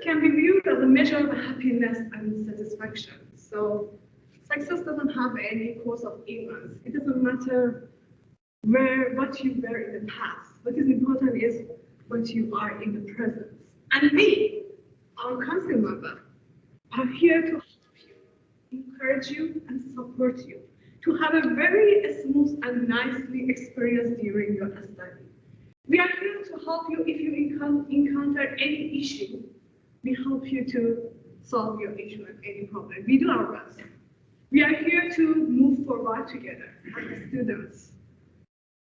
can be viewed as a measure of happiness and satisfaction. So success doesn't have any cause of ignorance. It doesn't matter what you were in the past. What is important is what you are in the present. And we, our council member, are here to help you, encourage you, and support you to have a very smooth and nicely experience during your study. We are here to help you if you encounter any issue. We help you to solve your issue and any problem. We do our best. We are here to move forward together as students.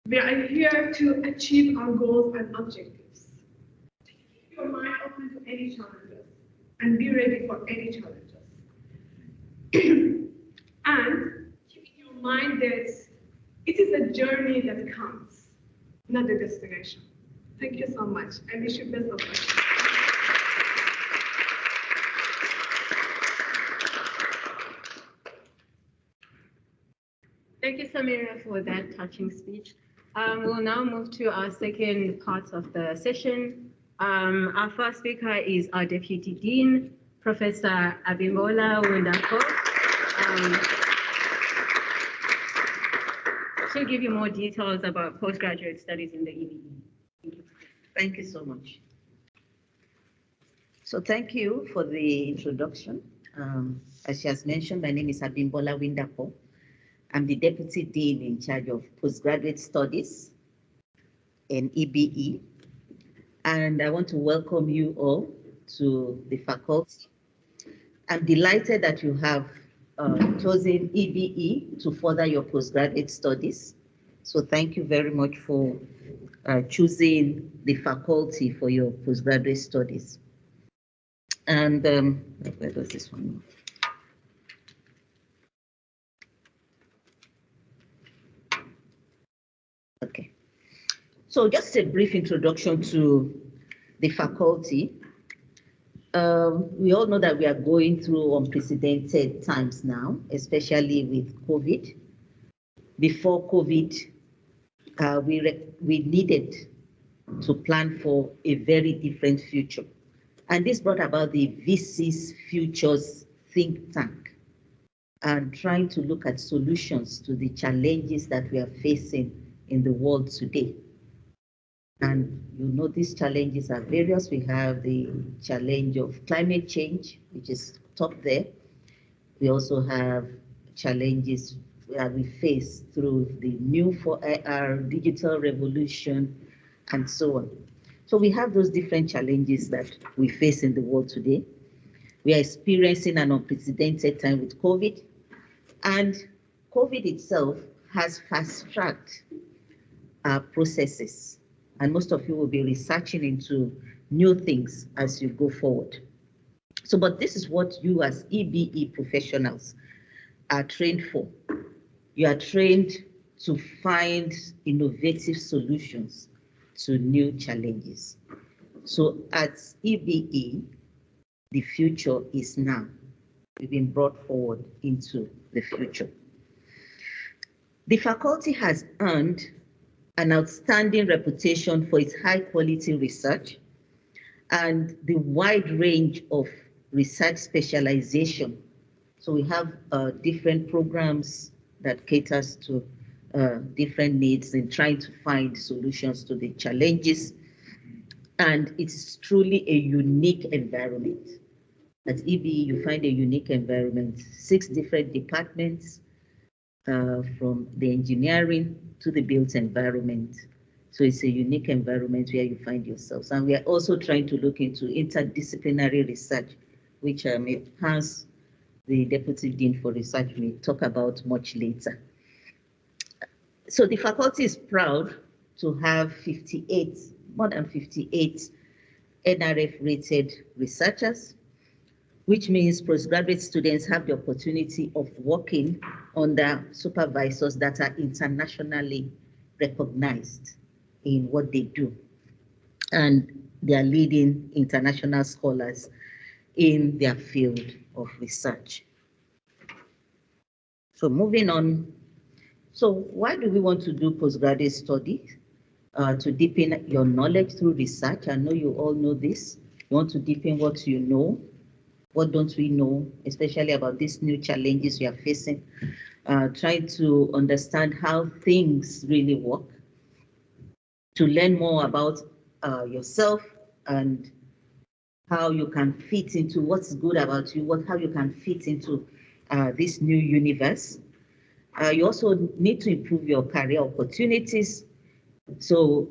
We are here to achieve our goals and objectives. Keep your mind open to any challenges and be ready for any challenges. And keep in your mind that it is a journey that counts, not the destination. Thank you so much. I wish you best of luck. Thank you, Samira, for that touching speech. We'll now move to our second part of the session. Our first speaker is our Deputy Dean, Professor Abimbola Windako. She'll give you more details about postgraduate studies in the EBE. Thank you. Thank you so much. So thank you for the introduction. As she has mentioned, my name is Abimbola Windako. I'm the Deputy Dean in charge of Postgraduate Studies in EBE. And I want to welcome you all to the faculty. I'm delighted that you have chosen EBE to further your postgraduate studies. So thank you very much for choosing the faculty for your postgraduate studies. And where does this one go? Okay, so just a brief introduction to the faculty. We all know that we are going through unprecedented times now, especially with COVID. Before COVID, we needed to plan for a very different future. And this brought about the VC's Futures think tank and trying to look at solutions to the challenges that we are facing in the world today. And you know these challenges are various. We have the challenge of climate change, which is top there. We also have challenges that we face through the new 4IR digital revolution and so on. So we have those different challenges that we face in the world today. We are experiencing an unprecedented time with COVID, and COVID itself has fast-tracked our processes, and most of you will be researching into new things as you go forward. So, but this is what you as EBE professionals are trained for. You are trained to find innovative solutions to new challenges. So at EBE, the future is now. We've been brought forward into the future. The faculty has earned an outstanding reputation for its high quality research and the wide range of research specialization. So we have different programs that caters to different needs in trying to find solutions to the challenges. And it's truly a unique environment. At EBE, you find a unique environment, 6 different departments, from the engineering to the built environment. So it's a unique environment where you find yourselves. And we are also trying to look into interdisciplinary research, which Hans, the Deputy Dean for Research, will talk about much later. So the faculty is proud to have more than 58 NRF-rated researchers, which means postgraduate students have the opportunity of working under supervisors that are internationally recognized in what they do. And they are leading international scholars in their field of research. So moving on. So why do we want to do postgraduate studies? To deepen your knowledge through research. I know you all know this. You want to deepen what you know. What don't we know, especially about these new challenges we are facing? Try to understand how things really work, to learn more about yourself and how you can fit into what's good about you, how you can fit into this new universe. You also need to improve your career opportunities. So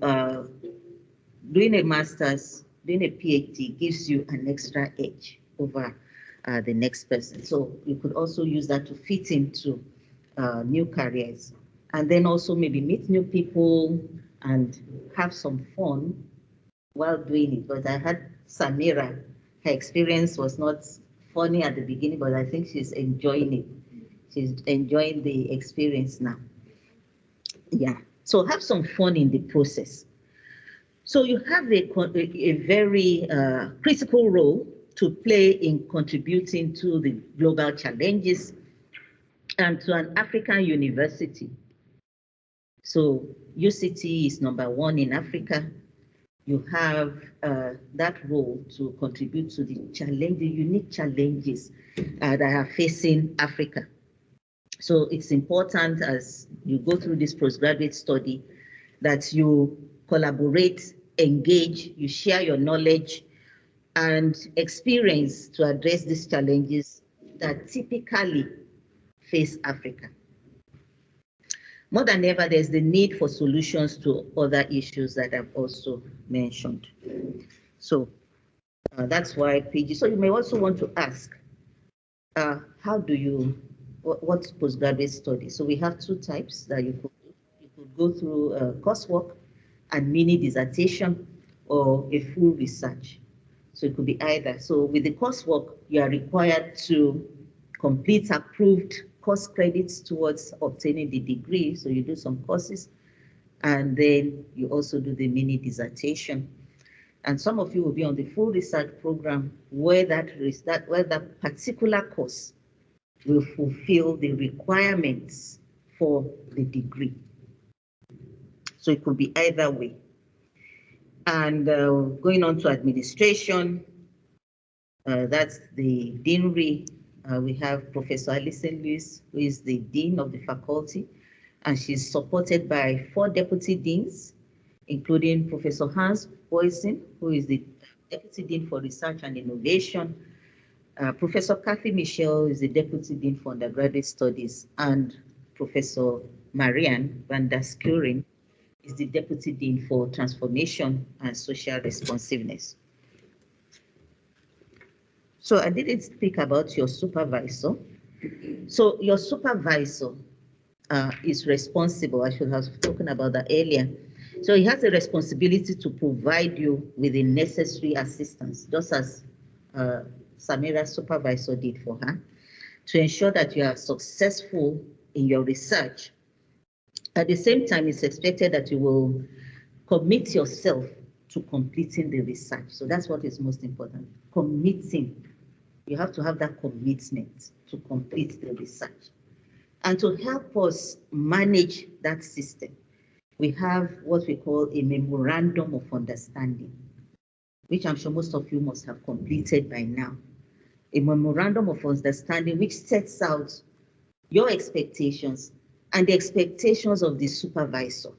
doing a master's, doing a PhD gives you an extra edge over the next person. So you could also use that to fit into new careers. And then also maybe meet new people and have some fun while doing it. But I had Samira, her experience was not funny at the beginning, but I think she's enjoying it. She's enjoying the experience now. Yeah, so have some fun in the process. So you have a very critical role to play in contributing to the global challenges and to an African university. So UCT is #1 in Africa. You have that role to contribute to the unique challenges that are facing Africa. So it's important as you go through this postgraduate study that you collaborate, engage, you share your knowledge and experience to address these challenges that typically face Africa. More than ever, there's the need for solutions to other issues that I've also mentioned. So that's why PG. So you may also want to ask, how do you, what's postgraduate study? So we have two types that you could do. You could go through coursework and mini dissertation or a full research. So it could be either. So with the coursework, you are required to complete approved course credits towards obtaining the degree. So you do some courses and then you also do the mini dissertation. And some of you will be on the full research program where that particular course will fulfill the requirements for the degree. So it could be either way. And going on to administration, that's the deanry. We have Professor Alison Lewis, who is the dean of the faculty, and she's supported by 4 deputy deans, including Professor Hans Boysen, who is the deputy dean for research and innovation. Professor Kathy Michelle is the deputy dean for undergraduate studies, and Professor Marianne van der Skuren is the deputy dean for transformation and social responsiveness. So I didn't speak about your supervisor. So your supervisor is responsible. I should have spoken about that earlier. So he has a responsibility to provide you with the necessary assistance, just as Samira's supervisor did for her, to ensure that you are successful in your research. At the same time, it's expected that you will commit yourself to completing the research. So that's what is most important, committing. You have to have that commitment to complete the research. And to help us manage that system, we have what we call a memorandum of understanding, which I'm sure most of you must have completed by now. A memorandum of understanding which sets out your expectations and the expectations of the supervisor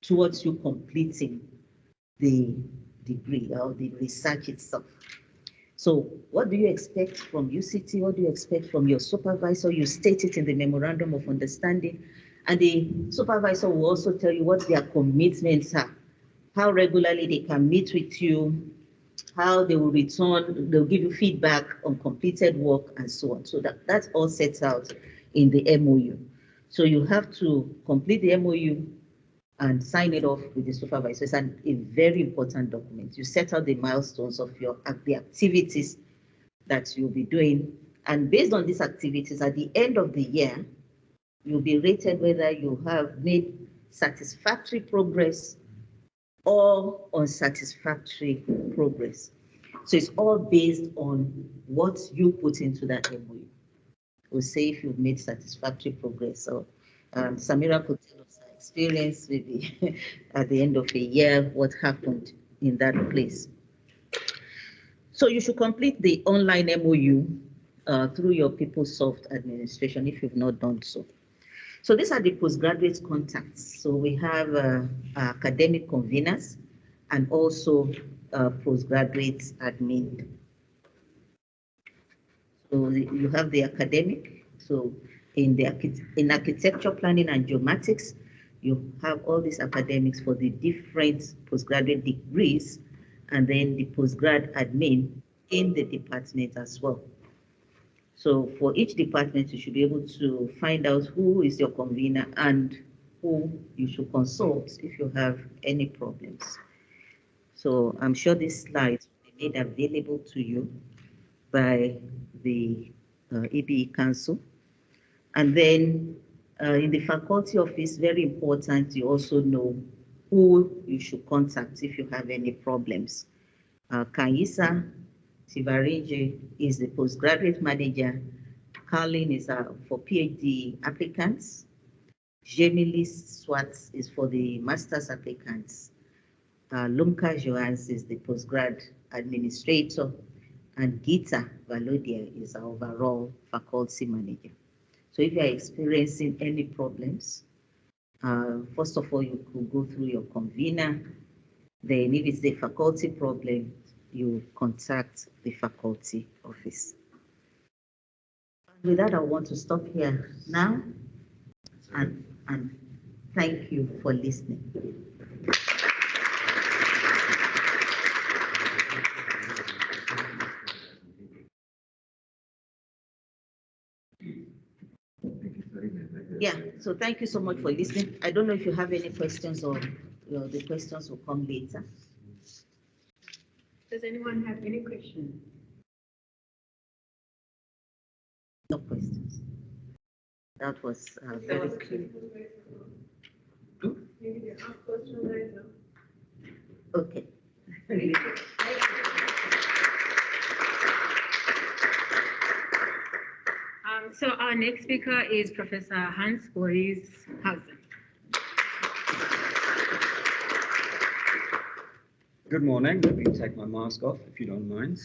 towards you completing the degree or the research itself. So what do you expect from UCT? What do you expect from your supervisor? You state it in the memorandum of understanding, and the supervisor will also tell you what their commitments are, how regularly they can meet with you, how they will return, they'll give you feedback on completed work and so on. So that's all set out in the MOU. So you have to complete the MOU and sign it off with the supervisor. It's a very important document. You set out the milestones of the activities that you'll be doing. And based on these activities, at the end of the year, you'll be rated whether you have made satisfactory progress or unsatisfactory progress. So it's all based on what you put into that MOU. We'll say if you've made satisfactory progress. So Samira could tell us her experience maybe at the end of a year, what happened in that place. So you should complete the online MOU through your PeopleSoft administration if you've not done so. So these are the postgraduate contacts. So we have academic conveners and also postgraduate admin. So you have the academic. So in architecture planning and geomatics, you have all these academics for the different postgraduate degrees, and then the postgrad admin in the department as well. So for each department, you should be able to find out who is your convener and who you should consult if you have any problems. So I'm sure these slides will be made available to you by the EBE Council. And then in the faculty office, very important, you also know who you should contact if you have any problems. Kanyisa Tivarinje is the postgraduate manager. Carlin is for PhD applicants. Jemily Swartz is for the master's applicants. Lumka Joans is the postgrad administrator. And Gita Valodia is our overall faculty manager. So if you are experiencing any problems, first of all, you could go through your convener. Then if it's the faculty problem, you contact the faculty office. With that, I want to stop here now and thank you for listening. Yeah, so thank you so much for listening. I don't know if you have any questions or the questions will come later. Does anyone have any questions? No questions. That was very clear. Maybe they ask questions later. Okay. So our next speaker is Professor Hans Boyshausen. Good morning. Let me take my mask off, if you don't mind.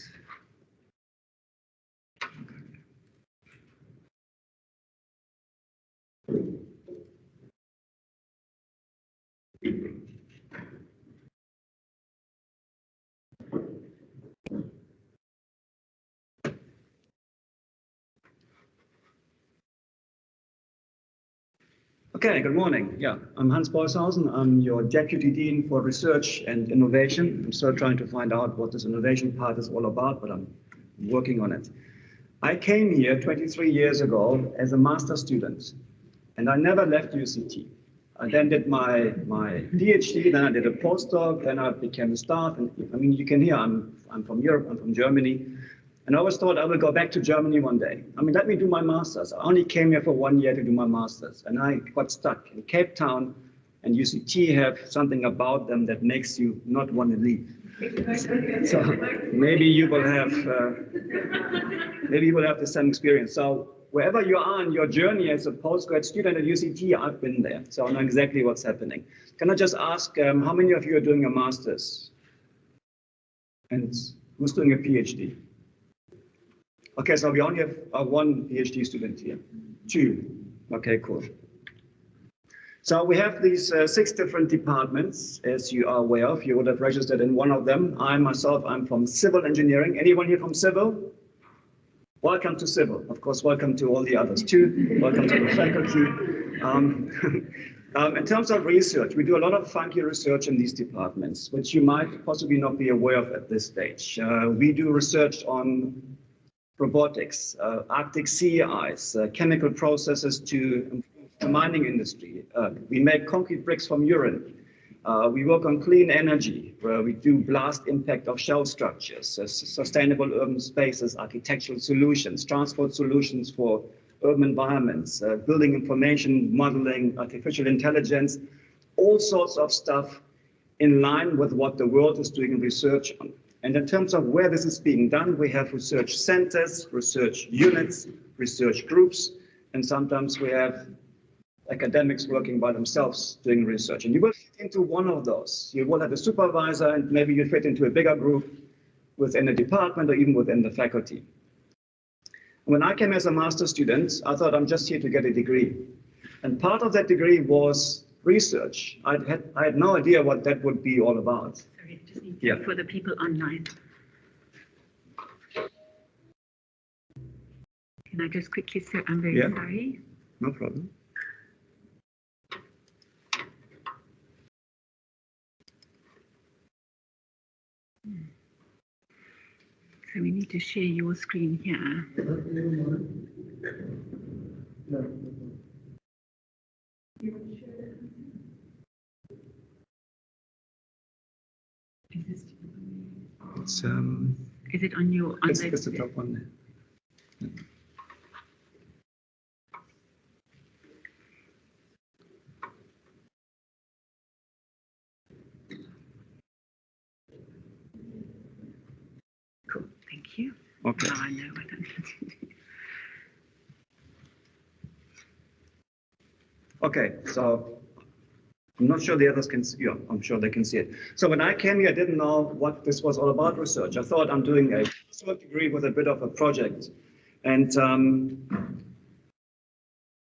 Okay, good morning. Yeah, I'm Hans Boyshausen. I'm your Deputy Dean for Research and Innovation. I'm still trying to find out what this innovation part is all about, but I'm working on it. I came here 23 years ago as a master's student, and I never left UCT. I then did my PhD, then I did a postdoc, then I became a staff. And I mean, you can hear I'm from Europe, I'm from Germany. And I always thought I will go back to Germany one day. I mean, let me do my master's. I only came here for 1 year to do my master's, and I got stuck in Cape Town, and UCT have something about them that makes you not want to leave. So maybe you will have the same experience. So wherever you are in your journey as a postgrad student at UCT, I've been there, so I know exactly what's happening. Can I just ask how many of you are doing a master's? And who's doing a PhD? Okay, so we only have one PhD student here. 2. Okay, cool. So we have these 6 different departments, as you are aware of. You would have registered in one of them. I'm from civil engineering. Anyone here from civil? Welcome to civil. Of course, welcome to all the others too. Welcome to the faculty. In terms of research, we do a lot of funky research in these departments, which you might possibly not be aware of at this stage. We do research on robotics, Arctic sea ice, chemical processes to improve the mining industry. We make concrete bricks from urine. We work on clean energy, where we do blast impact of shell structures, sustainable urban spaces, architectural solutions, transport solutions for urban environments, building information modeling, artificial intelligence, all sorts of stuff in line with what the world is doing research on. And in terms of where this is being done, we have research centers, research units, research groups, and sometimes we have academics working by themselves doing research. And you will fit into one of those. You will have a supervisor, and maybe you fit into a bigger group. within a department or even within the faculty. When I came as a master's student, I thought I'm just here to get a degree. And part of that degree was research. I had no idea what that would be all about. Sorry, just need for the people online. Can I just quickly say I'm very sorry? No problem. So we need to share your screen here. Is it on your it's the top one there. Cool, thank you. Okay. Now I know what I need to do. Okay, so I'm not sure the others can see. Yeah, I'm sure they can see it. So when I came here, I didn't know what this was all about research. I thought I'm doing a research degree with a bit of a project. And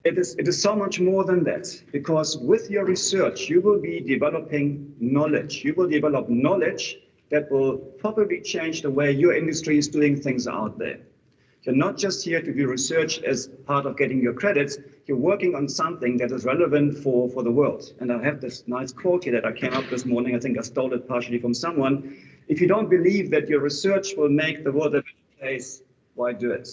it is so much more than that, because with your research, you will be developing knowledge. You will develop knowledge that will probably change the way your industry is doing things out there. You're not just here to do research as part of getting your credits. You're working on something that is relevant for the world. And I have this nice quote here that I came up this morning. I think I stole it partially from someone. If you don't believe that your research will make the world a better place, why do it?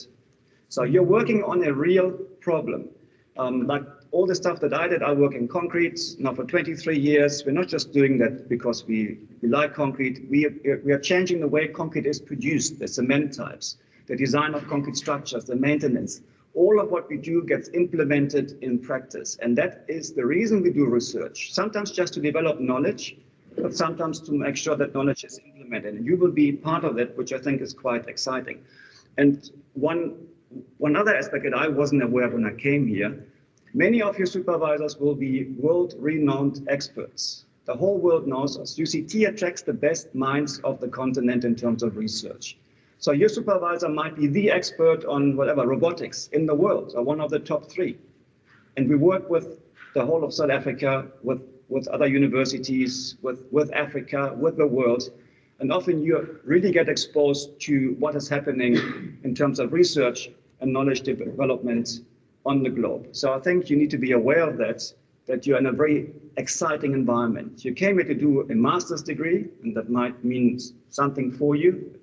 So you're working on a real problem. Like all the stuff that I did, I work in concrete now for 23 years. We're not just doing that because we like concrete. We are changing the way concrete is produced, the cement types, the design of concrete structures, the maintenance. All of what we do gets implemented in practice. And that is the reason we do research. Sometimes just to develop knowledge, but sometimes to make sure that knowledge is implemented. And you will be part of that, which I think is quite exciting. And one other aspect that I wasn't aware of when I came here, many of your supervisors will be world-renowned experts. The whole world knows us. UCT attracts the best minds of the continent in terms of research. So your supervisor might be the expert on whatever, robotics in the world, or one of the top 3. And we work with the whole of South Africa, with other universities, with Africa, with the world. And often you really get exposed to what is happening in terms of research and knowledge development on the globe. So I think you need to be aware of that you're in a very exciting environment. You came here to do a master's degree, and that might mean something for you,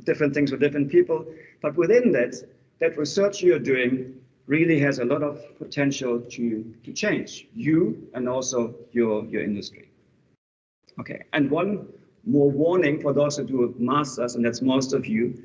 different things for different people. But within that research you're doing really has a lot of potential to change you and also your industry. Okay, and one more warning for those who do a master's, and that's most of you.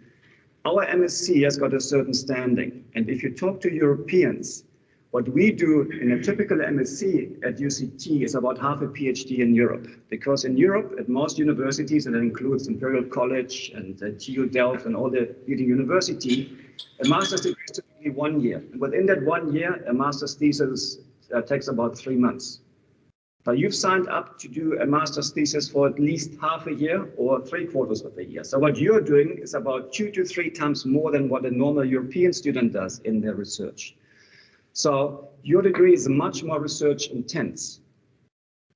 Our MSc has got a certain standing. And if you talk to Europeans, what we do in a typical MSc at UCT is about half a PhD in Europe. Because in Europe, at most universities, and that includes Imperial College and TU Delft and all the leading university, a master's degree is typically 1 year. And within that 1 year, a master's thesis takes about 3 months. Now you've signed up to do a master's thesis for at least half a year or 3/4 of a year. So what you're doing is about 2 to 3 times more than what a normal European student does in their research. So your degree is much more research intense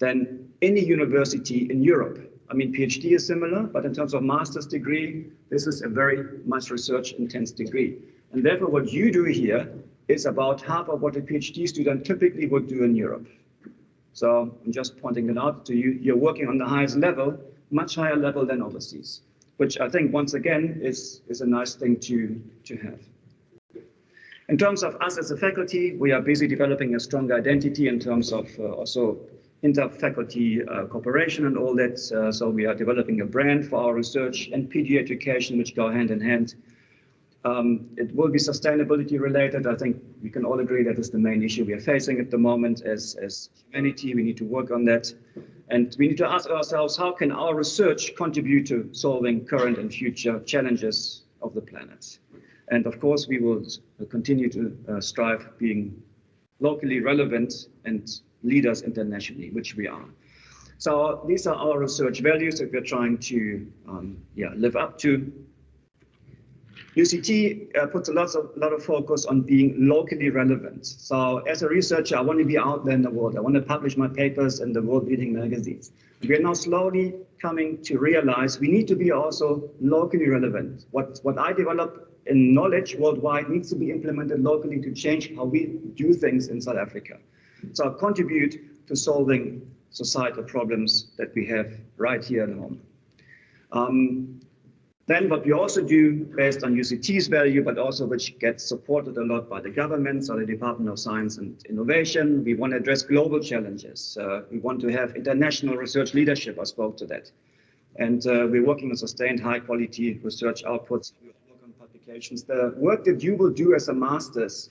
than any university in Europe. I mean, PhD is similar, but in terms of master's degree, this is a very much research intense degree. And therefore what you do here is about half of what a PhD student typically would do in Europe. So I'm just pointing it out to you. You're working on the highest level, much higher level than overseas, which I think once again is a nice thing to have. In terms of us as a faculty, we are busy developing a strong identity in terms of also inter-faculty cooperation and all that. So we are developing a brand for our research and PD education, which go hand in hand. It will be sustainability related. I think we can all agree that is the main issue we are facing at the moment as humanity. We need to work on that. And we need to ask ourselves, how can our research contribute to solving current and future challenges of the planet? And of course, we will continue to strive being locally relevant and leaders internationally, which we are. So these are our research values that we're trying to live up to. UCT puts a lot of focus on being locally relevant. So as a researcher, I want to be out there in the world. I want to publish my papers in the world-leading magazines. We are now slowly coming to realize we need to be also locally relevant. What I develop in knowledge worldwide needs to be implemented locally to change how we do things in South Africa. So contribute to solving societal problems that we have right here at home. Then what we also do based on UCT's value, but also which gets supported a lot by the government, so the Department of Science and Innovation, we want to address global challenges. We want to have international research leadership. I spoke to that. And we're working on sustained high quality research outputs. We work on publications. The work that you will do as a master's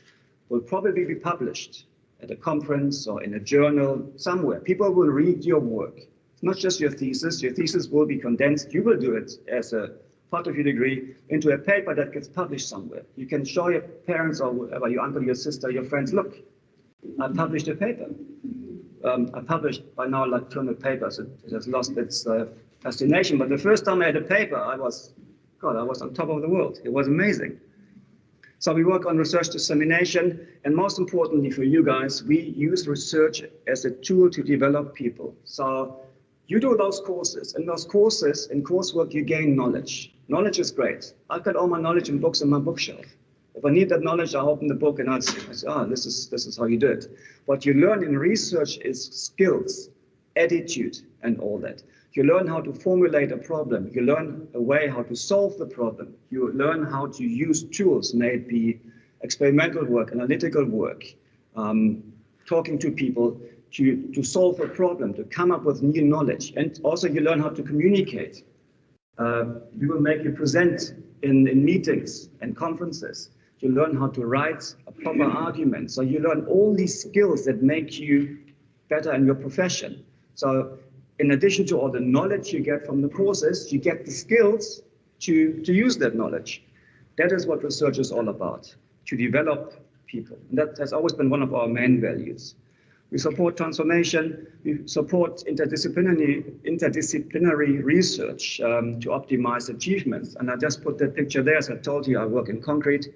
will probably be published at a conference or in a journal somewhere. People will read your work. It's not just your thesis. Your thesis will be condensed. You will do it as a part of your degree into a paper that gets published somewhere. You can show your parents or whoever, your uncle, your sister, your friends, look, I published a paper. I published by now like 200 papers. It has lost its fascination. But the first time I had a paper, I was on top of the world. It was amazing. So we work on research dissemination, and most importantly for you guys, we use research as a tool to develop people. So you do those courses. In those courses, in coursework, you gain knowledge. Knowledge is great. I've got all my knowledge in books on my bookshelf. If I need that knowledge, I open the book and I say, this is how you do it. What you learn in research is skills, attitude, and all that. You learn how to formulate a problem. You learn a way how to solve the problem. You learn how to use tools, may it be experimental work, analytical work, talking to people to solve a problem, to come up with new knowledge. And also you learn how to communicate. We will make you present in meetings and conferences. You learn how to write a proper argument. So you learn all these skills that make you better in your profession. So in addition to all the knowledge you get from the courses, you get the skills to use that knowledge. That is what research is all about, to develop people. And that has always been one of our main values. We support transformation, we support interdisciplinary research to optimize achievements. And I just put that picture there. As I told you, I work in concrete.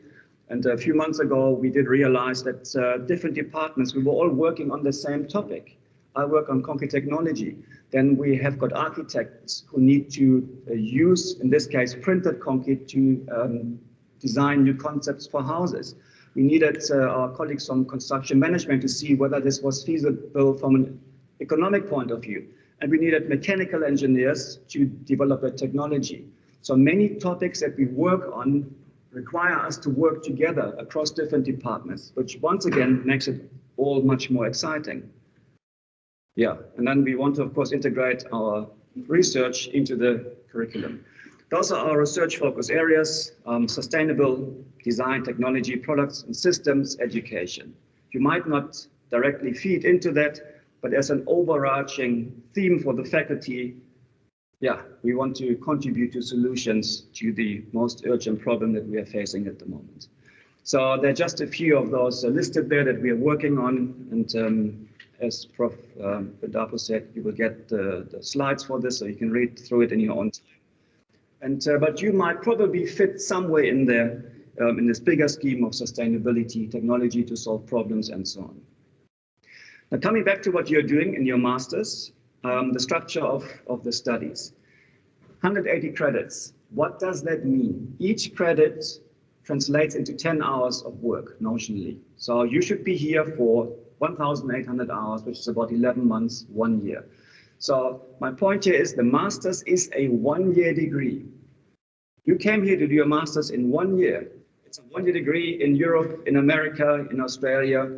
And a few months ago, we did realize that different departments, we were all working on the same topic. I work on concrete technology. Then we have got architects who need to use, in this case, printed concrete to design new concepts for houses. We needed our colleagues from construction management to see whether this was feasible from an economic point of view. And we needed mechanical engineers to develop a technology. So many topics that we work on require us to work together across different departments, which once again makes it all much more exciting. Yeah, and then we want to, of course, integrate our research into the curriculum. Those are our research focus areas: sustainable design, technology, products and systems, education. You might not directly feed into that, but as an overarching theme for the faculty, yeah, we want to contribute to solutions to the most urgent problem that we are facing at the moment. So there are just a few of those listed there that we are working on, and as Prof. Bedapo said, you will get the slides for this, so you can read through it in your own time. And but you might probably fit somewhere in there in this bigger scheme of sustainability, technology to solve problems, and so on. Now, coming back to what you're doing in your master's, the structure of the studies. 180 credits. What does that mean? Each credit translates into 10 hours of work, notionally. So you should be here for 1,800 hours, which is about 11 months, 1 year. So my point here is the master's is a 1-year degree. You came here to do your master's in 1 year. It's a 1-year degree in Europe, in America, in Australia.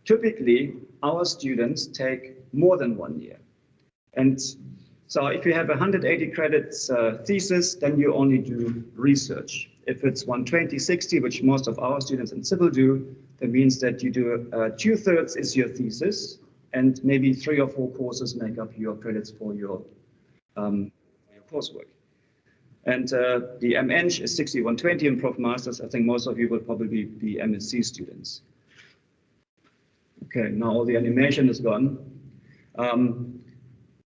Typically, our students take more than 1 year. And so if you have 180 credits thesis, then you only do research. If it's 120, 60, which most of our students in civil do, that means that you do 2/3 is your thesis, and maybe 3 or 4 courses make up your credits for your coursework. And the MEng is 60, 120, and Prof Masters, I think most of you will probably be MSc students. Okay, now all the animation is gone.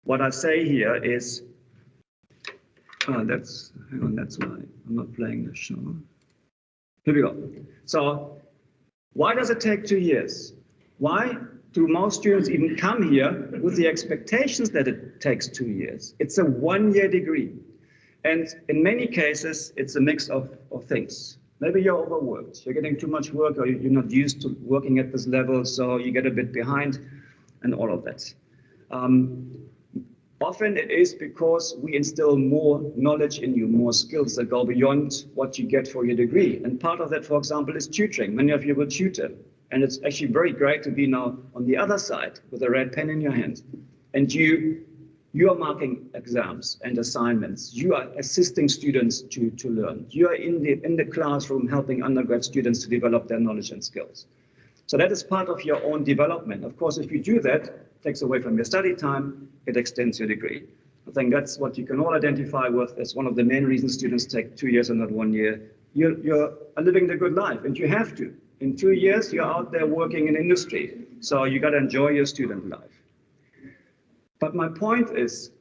what I say here is, that's why I'm not playing the show. Here we go. So why does it take 2 years? Why do most students even come here with the expectations that it takes 2 years? It's a 1-year degree. And in many cases, it's a mix of things. Maybe you're overworked, you're getting too much work, or you're not used to working at this level, so you get a bit behind, and all of that. Often it is because we instill more knowledge in you, more skills that go beyond what you get for your degree. And part of that, for example, is tutoring. Many of you will tutor. And it's actually very great to be now on the other side with a red pen in your hand. And you are marking exams and assignments. You are assisting students to learn. You are in the classroom helping undergrad students to develop their knowledge and skills. So that is part of your own development. Of course, if you do that, it takes away from your study time, it extends your degree. I think that's what you can all identify with as one of the main reasons students take 2 years and not 1 year. You're living the good life, and you have to. In 2 years, you're out there working in industry, so you got to enjoy your student life. But my point is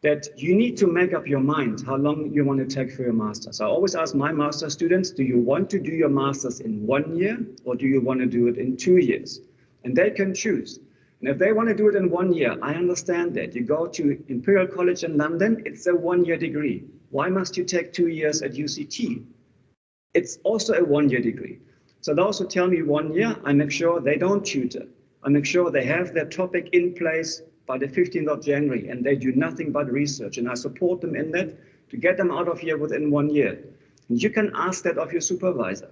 that you need to make up your mind how long you want to take for your master's. I always ask my master students, do you want to do your master's in 1 year, or do you want to do it in 2 years? And they can choose. And if they want to do it in 1 year, I understand that. You go to Imperial College in London, it's a 1-year degree. Why must you take 2 years at UCT? It's also a 1-year degree. So those who tell me 1 year, I make sure they don't tutor. I make sure they have their topic in place by the 15th of January, and they do nothing but research. And I support them in that to get them out of here within 1 year. And you can ask that of your supervisor.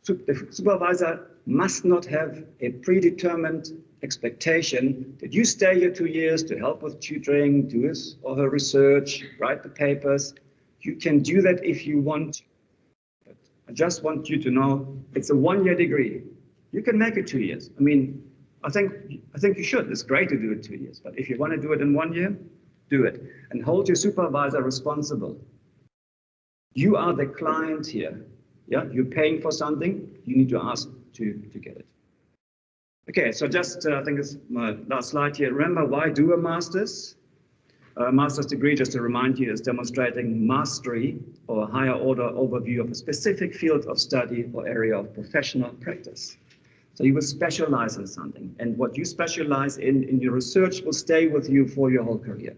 The supervisor must not have a predetermined expectation that you stay here 2 years to help with tutoring, do his or her research, write the papers. You can do that if you want. But I just want you to know it's a 1-year degree. You can make it 2 years. I mean, I think you should. It's great to do it 2 years. But if you want to do it in 1 year, do it. And hold your supervisor responsible. You are the client here. Yeah, you're paying for something, you need to ask to get it. Okay, so just, I think it's my last slide here. Remember, why do a master's? A master's degree, just to remind you, is demonstrating mastery or a higher order overview of a specific field of study or area of professional practice. So you will specialize in something, and what you specialize in your research will stay with you for your whole career.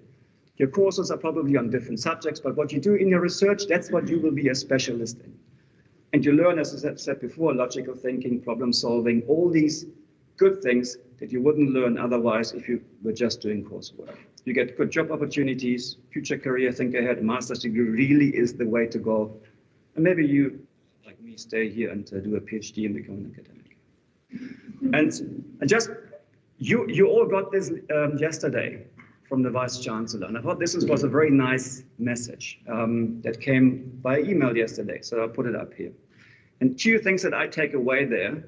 Your courses are probably on different subjects, but what you do in your research, that's what you will be a specialist in. And you learn, as I said before, logical thinking, problem solving, all these good things that you wouldn't learn otherwise if you were just doing coursework. You get good job opportunities, future career, think ahead. A master's degree really is the way to go. And maybe you, like me, stay here and do a PhD and become an academic. And just, you all got this yesterday from the Vice Chancellor. And I thought this was a very nice message that came by email yesterday. So I'll put it up here. And 2 things that I take away there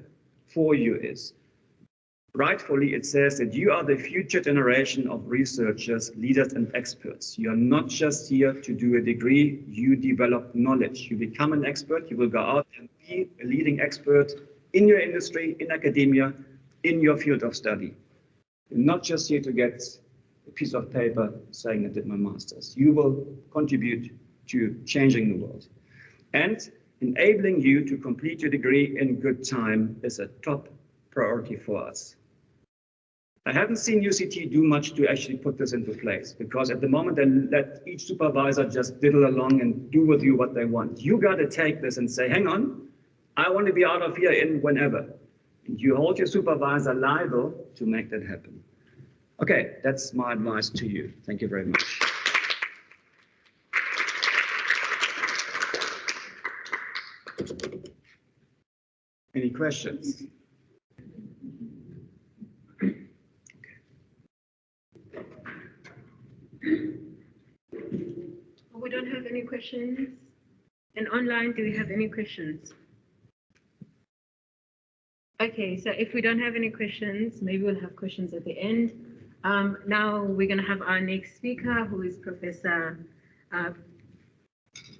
for you is, rightfully, it says that you are the future generation of researchers, leaders, and experts. You are not just here to do a degree, you develop knowledge. You become an expert, you will go out and be a leading expert in your industry, in academia, in your field of study. You're not just here to get a piece of paper saying I did my master's. You will contribute to changing the world. And enabling you to complete your degree in good time is a top priority for us. I haven't seen UCT do much to actually put this into place, because at the moment they let each supervisor just diddle along and do with you what they want. You got to take this and say, hang on, I want to be out of here in whenever. And you hold your supervisor liable to make that happen. Okay, that's my advice to you. Thank you very much. Any questions? We don't have any questions. And online, do we have any questions? Okay, so if we don't have any questions, maybe we'll have questions at the end. Now we're going to have our next speaker, who is Professor.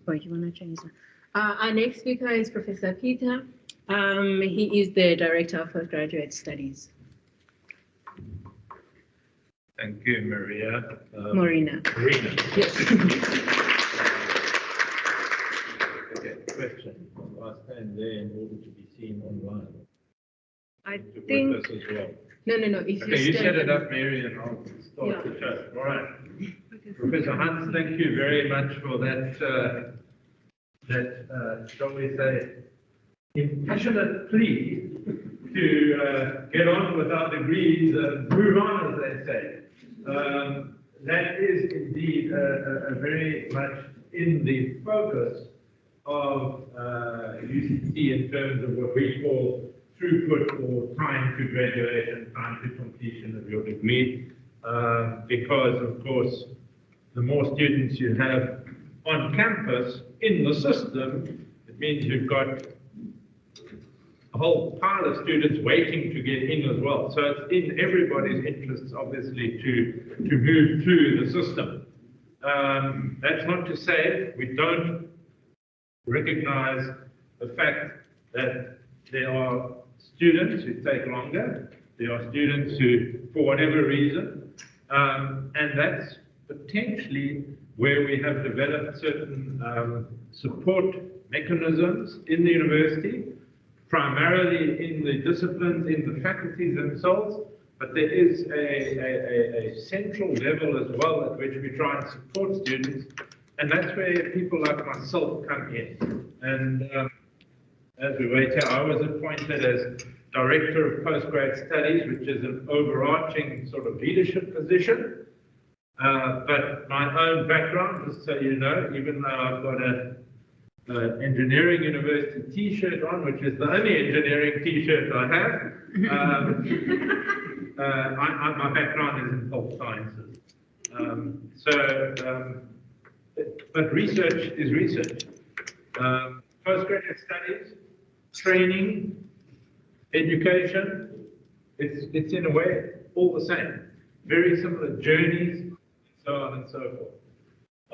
Wait, you want to change that? Our next speaker is Professor Peter. He is the Director of Postgraduate Studies. Thank you, Maria. Marina. Marina. Yes. Okay, question. I'll stand there in order to be seen online. I To put think, this as well. no, if Okay, you you set stand. it up, Mary, and I'll start the show. All right. Professor Hans, thank you very much for that, shall we say, impassionate plea to get on with our degrees and move on, as they say. That is indeed a very much in the focus of UCT in terms of what we call throughput or time to graduation, time to completion of your degree, because of course, the more students you have on campus in the system, it means you've got a whole pile of students waiting to get in as well. So it's in everybody's interests, obviously, to move through the system. That's not to say we don't recognize the fact that there are students who take longer, there are students who, for whatever reason, and that's potentially where we have developed certain support mechanisms in the university, primarily in the disciplines, in the faculties themselves, but there is a central level as well at which we try and support students, and that's where people like myself come in. And as we wait here, I was appointed as Director of Postgrad Studies, which is an overarching sort of leadership position. But my own background, just so you know, even though I've got an engineering university T-shirt on, which is the only engineering T-shirt I have, my background is in health sciences. But research is research. Postgraduate studies, training, education, it's in a way all the same. Very similar journeys, so on and so forth.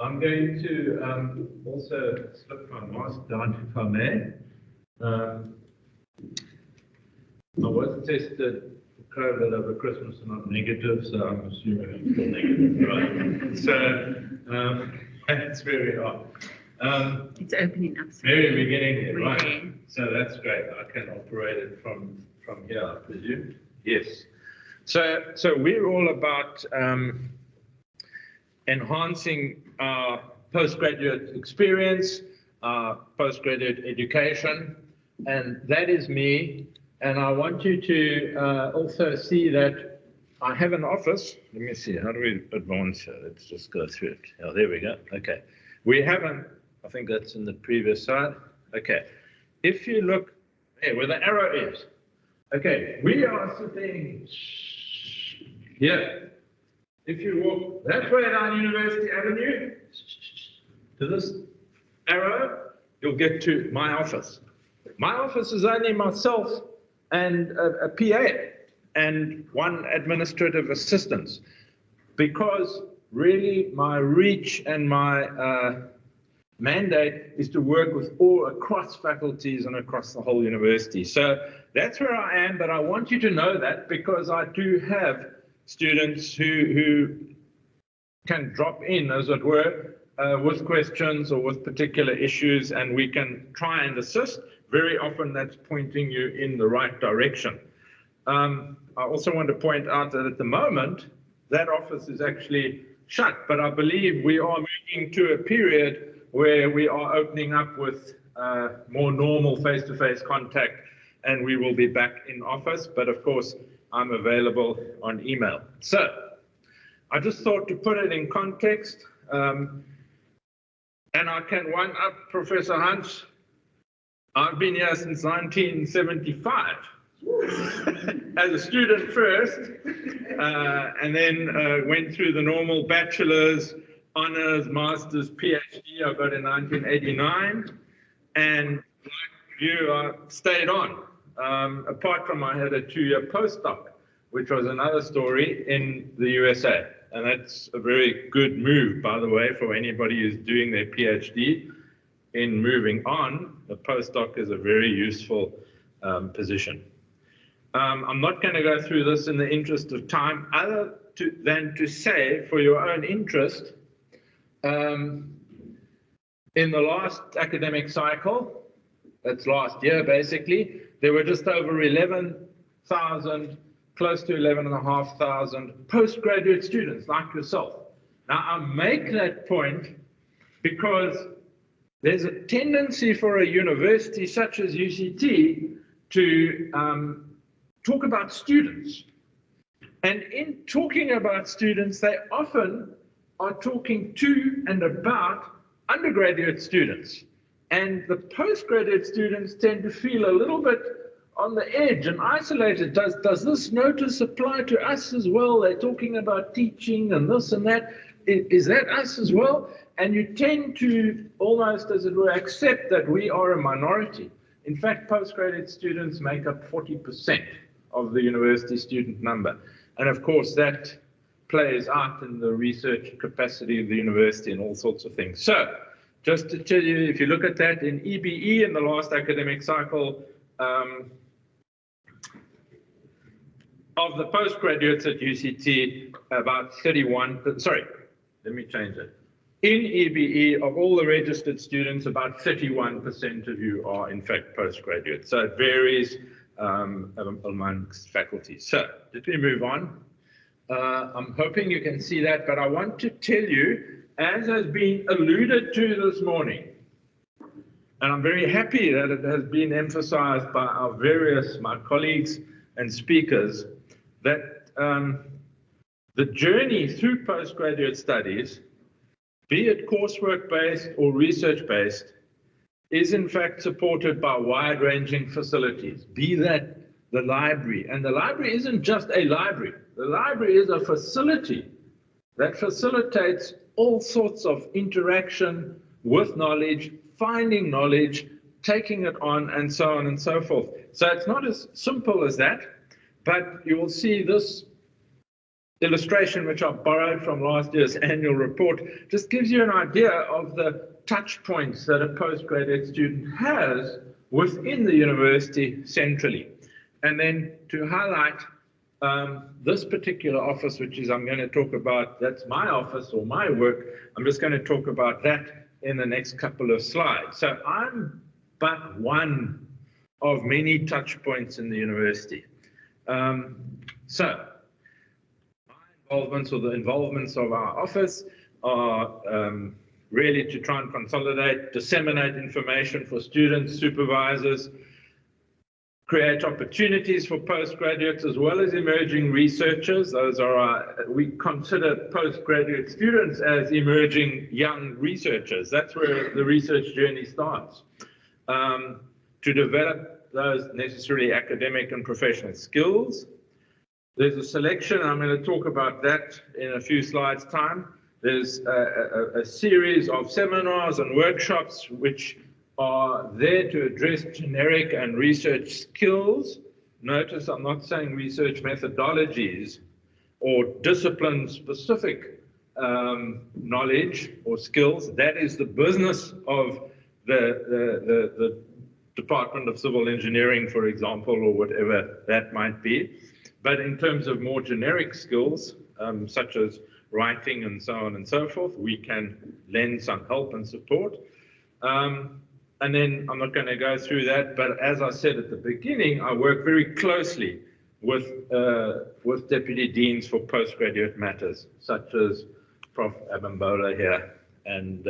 I'm going to also slip my mask down if I may. I was tested for COVID over Christmas and I'm negative, so I'm assuming I'm still negative, right? So that's very hard. It's opening up. Very beginning there, We're right? there. So that's great. I can operate it from here, I presume. Yes. So we're all about enhancing our postgraduate experience, our postgraduate education, and that is me. And I want you to also see that I have an office. Let me see, how do we advance here? Let's just go through it. Oh, there we go. Okay. We have I think that's in the previous slide. Okay. If you look there where the arrow is, okay, we are sitting here. If you walk that way down University Avenue to this arrow, you'll get to my office. My office is only myself and a PA and one administrative assistant, because really my reach and my mandate is to work with all across faculties and across the whole university. So that's where I am, but I want you to know that because I do have students who can drop in, as it were, with questions or with particular issues, and we can try and assist. Very often that's pointing you in the right direction. I also want to point out that at the moment, that office is actually shut, but I believe we are moving to a period where we are opening up with more normal face-to-face contact, and we will be back in office, but of course, I'm available on email. So, I just thought to put it in context, and I can one-up Professor Hans. I've been here since 1975 as a student first, and then went through the normal bachelor's, honors, master's, PhD. I got in 1989, and like you, I stayed on. Apart from I had a 2-year postdoc, which was another story in the USA. And that's a very good move, by the way, for anybody who's doing their PhD. In moving on, a postdoc is a very useful position. I'm not going to go through this in the interest of time, other than to say, for your own interest, in the last academic cycle, that's last year basically, there were just over 11,000, close to 11,500 postgraduate students like yourself. Now, I make that point because there's a tendency for a university such as UCT to talk about students. And in talking about students, they often are talking to and about undergraduate students. And the postgraduate students tend to feel a little bit on the edge and isolated. Does this notice apply to us as well? They're talking about teaching and this and that. Is that us as well? And you tend to almost, as it were, accept that we are a minority. In fact, postgraduate students make up 40% of the university student number. And of course, that plays out in the research capacity of the university and all sorts of things. So, just to tell you, if you look at that in EBE in the last academic cycle, of the postgraduates at UCT, about 31, sorry, let me change it. In EBE, of all the registered students, about 31% of you are in fact postgraduates. So it varies amongst faculties. So let me move on. I'm hoping you can see that, but I want to tell you, as has been alluded to this morning, and I'm very happy that it has been emphasized by our my colleagues and speakers, that the journey through postgraduate studies, be it coursework-based or research-based, is in fact supported by wide-ranging facilities, be that the library. And the library isn't just a library. The library is a facility that facilitates all sorts of interaction with knowledge, finding knowledge, taking it on, and so on and so forth. So it's not as simple as that, but you will see this illustration, which I borrowed from last year's annual report, just gives you an idea of the touch points that a postgraduate student has within the university centrally. And then to highlight this particular office, which is I'm going to talk about, that's my office or my work, I'm just going to talk about that in the next couple of slides. So I'm but one of many touch points in the university. So my involvements or the involvements of our office are really to try and consolidate, disseminate information for students, supervisors, create opportunities for postgraduates as well as emerging researchers. Those are we consider postgraduate students as emerging young researchers. That's where the research journey starts. To develop those necessary academic and professional skills. There's a selection, I'm going to talk about that in a few slides' time. There's a series of seminars and workshops which are there to address generic and research skills. Notice I'm not saying research methodologies or discipline-specific knowledge or skills. That is the business of the Department of Civil Engineering, for example, or whatever that might be. But in terms of more generic skills, such as writing and so on and so forth, we can lend some help and support. And then I'm not going to go through that, but as I said at the beginning, I work very closely with deputy deans for postgraduate matters, such as Prof. Abimbola here and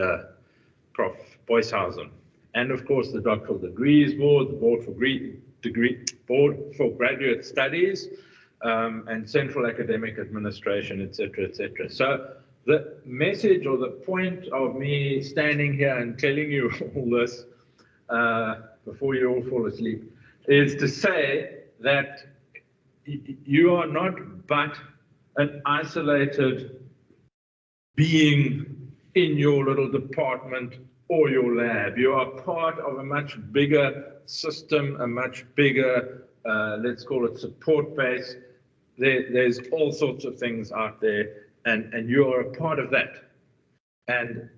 Prof. Boyshausen. And of course, the Doctoral Degrees Board, the Board for Graduate Studies, and Central Academic Administration, etc., etc. So the message or the point of me standing here and telling you all this before you all fall asleep is to say that you are not but an isolated being in your little department or your lab. You are part of a much bigger system, a much bigger, let's call it support base. There's all sorts of things out there, and you are a part of that. And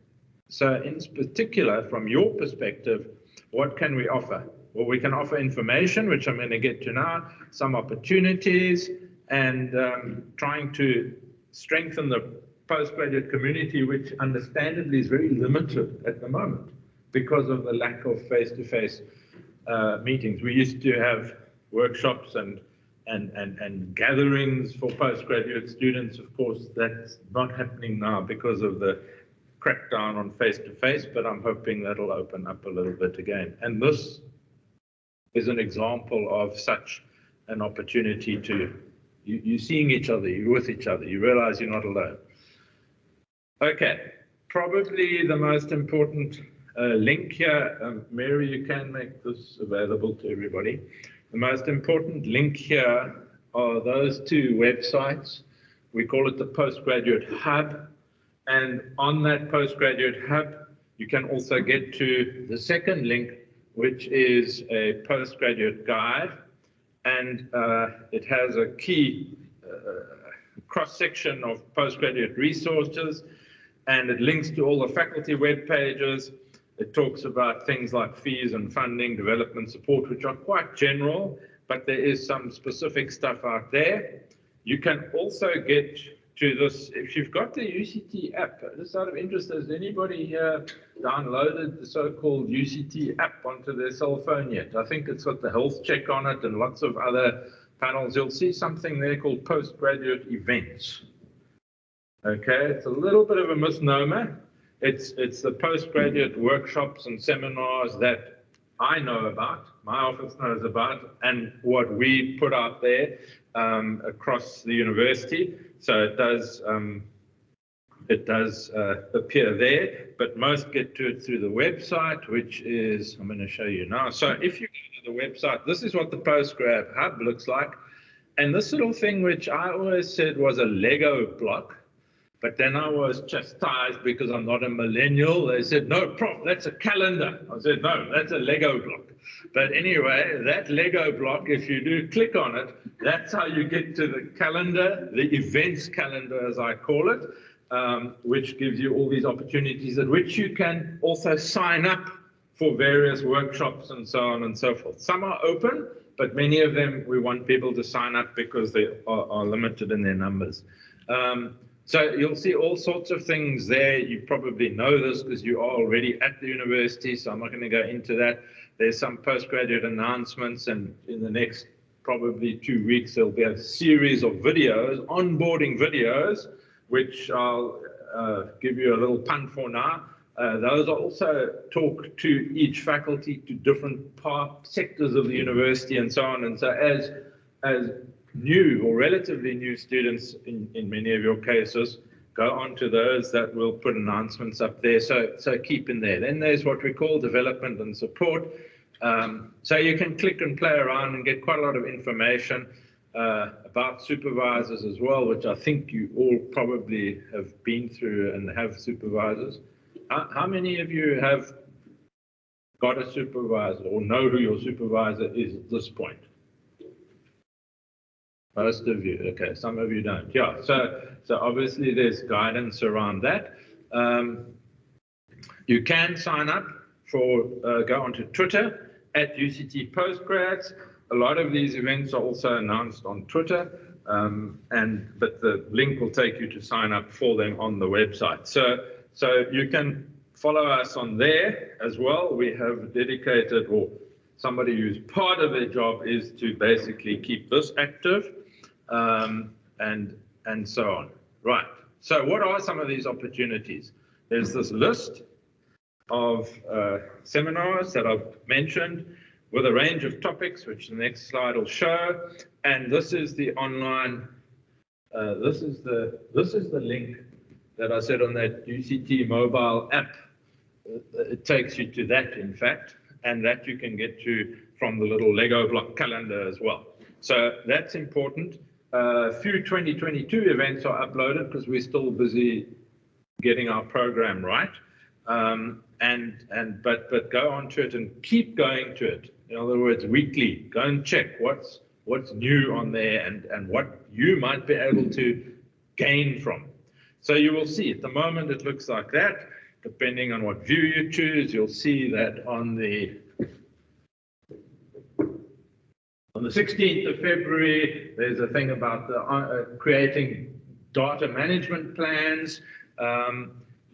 so in particular, from your perspective, what can we offer? Well, we can offer information, which I'm going to get to now, some opportunities, and trying to strengthen the postgraduate community, which understandably is very limited at the moment because of the lack of face-to-face meetings. We used to have workshops and gatherings for postgraduate students. Of course, that's not happening now because of the crackdown on face-to-face, but I'm hoping that'll open up a little bit again. And this is an example of such an opportunity to, you're seeing each other, you're with each other, you realize you're not alone. Okay, probably the most important link here, Mary, you can make this available to everybody. The most important link here are those two websites. We call it the Postgraduate Hub. And on that Postgraduate Hub, you can also get to the second link, which is a postgraduate guide. And it has a key cross-section of postgraduate resources, and it links to all the faculty web pages. It talks about things like fees and funding, development support, which are quite general, but there is some specific stuff out there. You can also get to this, if you've got the UCT app, just out of interest, has anybody here downloaded the so-called UCT app onto their cell phone yet? I think it's got the health check on it and lots of other panels. You'll see something there called postgraduate events. Okay, it's a little bit of a misnomer. It's the postgraduate workshops and seminars that I know about, my office knows about, and what we put out there across the university. So it does appear there, but most get to it through the website, which is, I'm going to show you now. So if you go to the website, this is what the Postgrad Hub looks like. And this little thing, which I always said was a Lego block, but then I was chastised because I'm not a millennial. They said, no, Prof, that's a calendar. I said, no, that's a Lego block. But anyway, that Lego block, if you do click on it, that's how you get to the calendar, the events calendar, as I call it, which gives you all these opportunities at which you can also sign up for various workshops and so on and so forth. Some are open, but many of them we want people to sign up because they are limited in their numbers. So you'll see all sorts of things there. You probably know this because you are already at the university, so I'm not going to go into that. There's some postgraduate announcements, and in the next probably 2 weeks, there'll be a series of videos, onboarding videos, which I'll give you a little punt for now. Those also talk to each faculty, to different sectors of the university and so on. And so as new or relatively new students in many of your cases, go on to those that will put announcements up there. So keep in there. Then there's what we call development and support. So you can click and play around and get quite a lot of information about supervisors as well, which I think you all probably have been through and have supervisors. How many of you have got a supervisor or know who your supervisor is at this point? Most of you, okay, some of you don't. Yeah, so obviously there's guidance around that. You can sign up for, go onto Twitter at UCT Postgrads. A lot of these events are also announced on Twitter, but the link will take you to sign up for them on the website. So you can follow us on there as well. We have dedicated, or somebody who's part of their job is to basically keep this active. And so on. Right. So what are some of these opportunities? There's this list of seminars that I've mentioned with a range of topics, which the next slide will show. And this is the online, this is the link that I said on that UCT mobile app. It takes you to that, in fact, and that you can get to from the little Lego block calendar as well. So that's important. A few 2022 events are uploaded because we're still busy getting our program right. But go on to it and keep going to it. In other words, weekly, go and check what's new on there and what you might be able to gain from. So you will see at the moment it looks like that. Depending on what view you choose, you'll see that on the 16th of February, there's a thing about creating data management plans.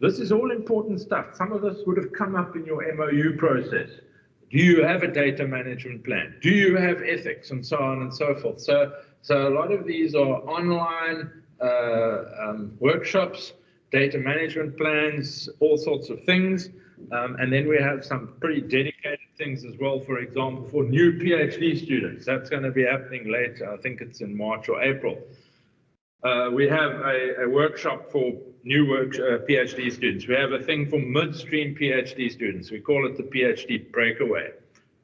This is all important stuff. Some of this would have come up in your MOU process. Do you have a data management plan? Do you have ethics, and so on and so forth? So a lot of these are online workshops, data management plans, all sorts of things. And then we have some pretty dedicated things as well, for example, for new PhD students. That's going to be happening later. I think it's in March or April. We have a workshop for new PhD students. We have a thing for midstream PhD students. We call it the PhD breakaway.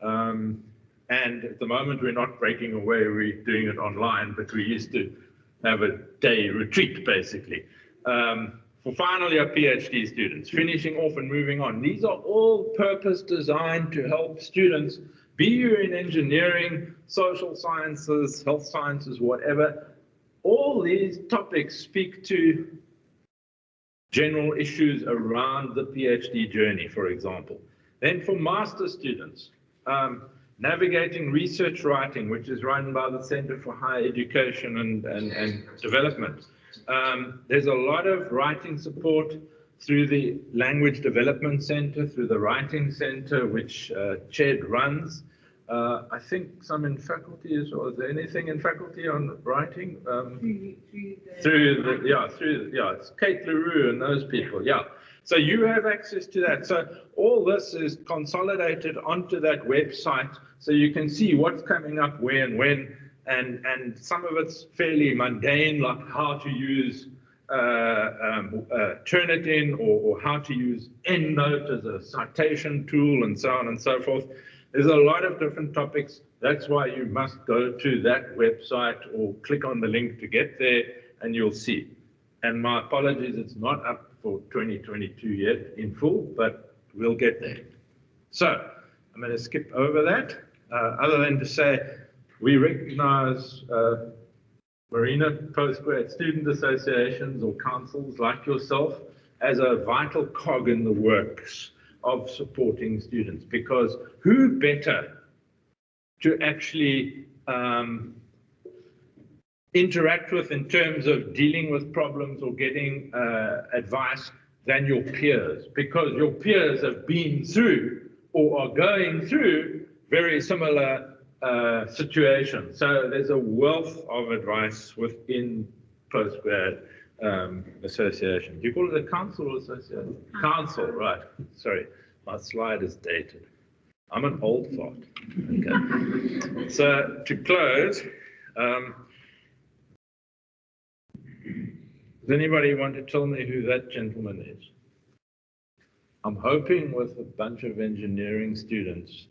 And at the moment, we're not breaking away. We're doing it online, but we used to have a day retreat, basically. For final year PhD students, finishing off and moving on. These are all purpose designed to help students, be you in engineering, social sciences, health sciences, whatever. All these topics speak to general issues around the PhD journey, for example. Then for master students, navigating research writing, which is run by the Center for Higher Education and Development. There's a lot of writing support through the Language Development Center, through the Writing Center, which CHED runs. I think some in faculty as well. Is there anything in faculty on writing? It's Kate LaRue and those people, yeah. So you have access to that. So all this is consolidated onto that website, so you can see what's coming up where and when. And some of it's fairly mundane, like how to use Turnitin or how to use EndNote as a citation tool and so on and so forth. There's a lot of different topics. That's why you must go to that website or click on the link to get there, and you'll see. And my apologies, it's not up for 2022 yet in full, but we'll get there. So I'm going to skip over that, other than to say, we recognize Marina Postgraduate Student Associations or councils like yourself as a vital cog in the works of supporting students, because who better to actually interact with in terms of dealing with problems or getting advice than your peers, because your peers have been through or are going through very similar situation. So there's a wealth of advice within postgrad association. Do you call it a council or association? Council, right. Sorry, my slide is dated. I'm an old fart. Okay. So to close, does anybody want to tell me who that gentleman is? I'm hoping with a bunch of engineering students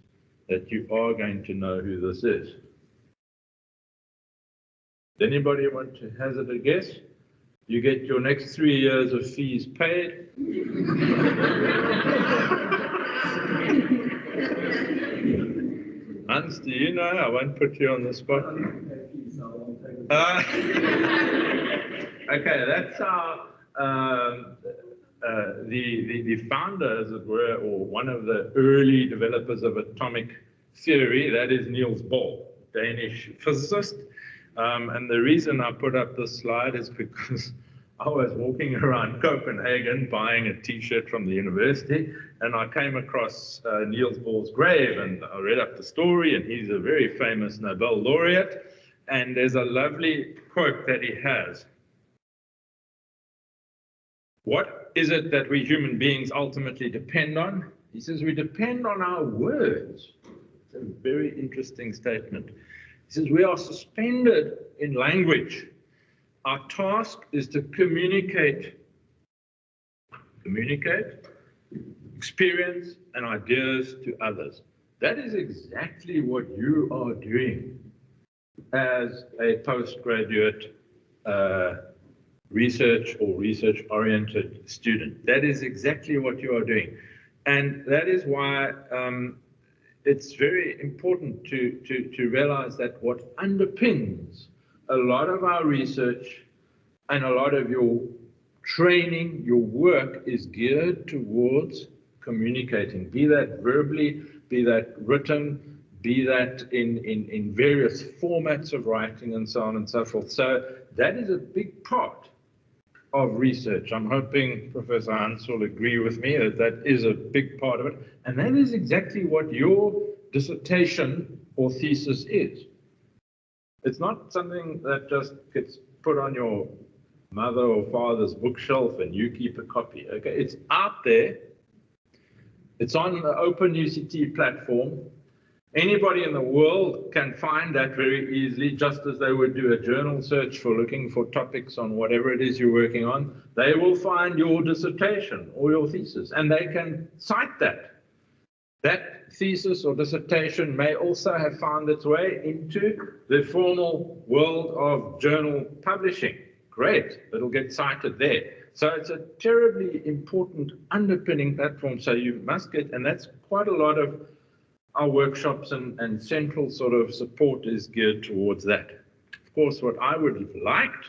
that you are going to know who this is. Does anybody want to hazard a guess? You get your next 3 years of fees paid. Hans, do you know? I won't put you on the spot. Okay, that's our the founder, as it were, or one of the early developers of atomic theory, that is Niels Bohr, Danish physicist. And the reason I put up this slide is because I was walking around Copenhagen buying a t-shirt from the university, and I came across Niels Bohr's grave, and I read up the story, and he's a very famous Nobel laureate. And there's a lovely quote that he has. What is it that we human beings ultimately depend on? He says we depend on our words. It's a very interesting statement. He says we are suspended in language. Our task is to communicate experience and ideas to others. That is exactly what you are doing as a postgraduate research or research-oriented student. That is exactly what you are doing. And that is why it's very important to realize that what underpins a lot of our research and a lot of your training, your work is geared towards communicating, be that verbally, be that written, be that in various formats of writing and so on and so forth. So that is a big part of research. I'm hoping Professor Hans will agree with me that that is a big part of it. And that is exactly what your dissertation or thesis is. It's not something that just gets put on your mother or father's bookshelf and you keep a copy. Okay, it's out there. It's on the open UCT platform. Anybody in the world can find that very easily, just as they would do a journal search for looking for topics on whatever it is you're working on. They will find your dissertation or your thesis, and they can cite that. That thesis or dissertation may also have found its way into the formal world of journal publishing. Great, it'll get cited there. So it's a terribly important underpinning platform. So you must get, and that's quite a lot of our workshops and central sort of support is geared towards that. Of course, what I would have liked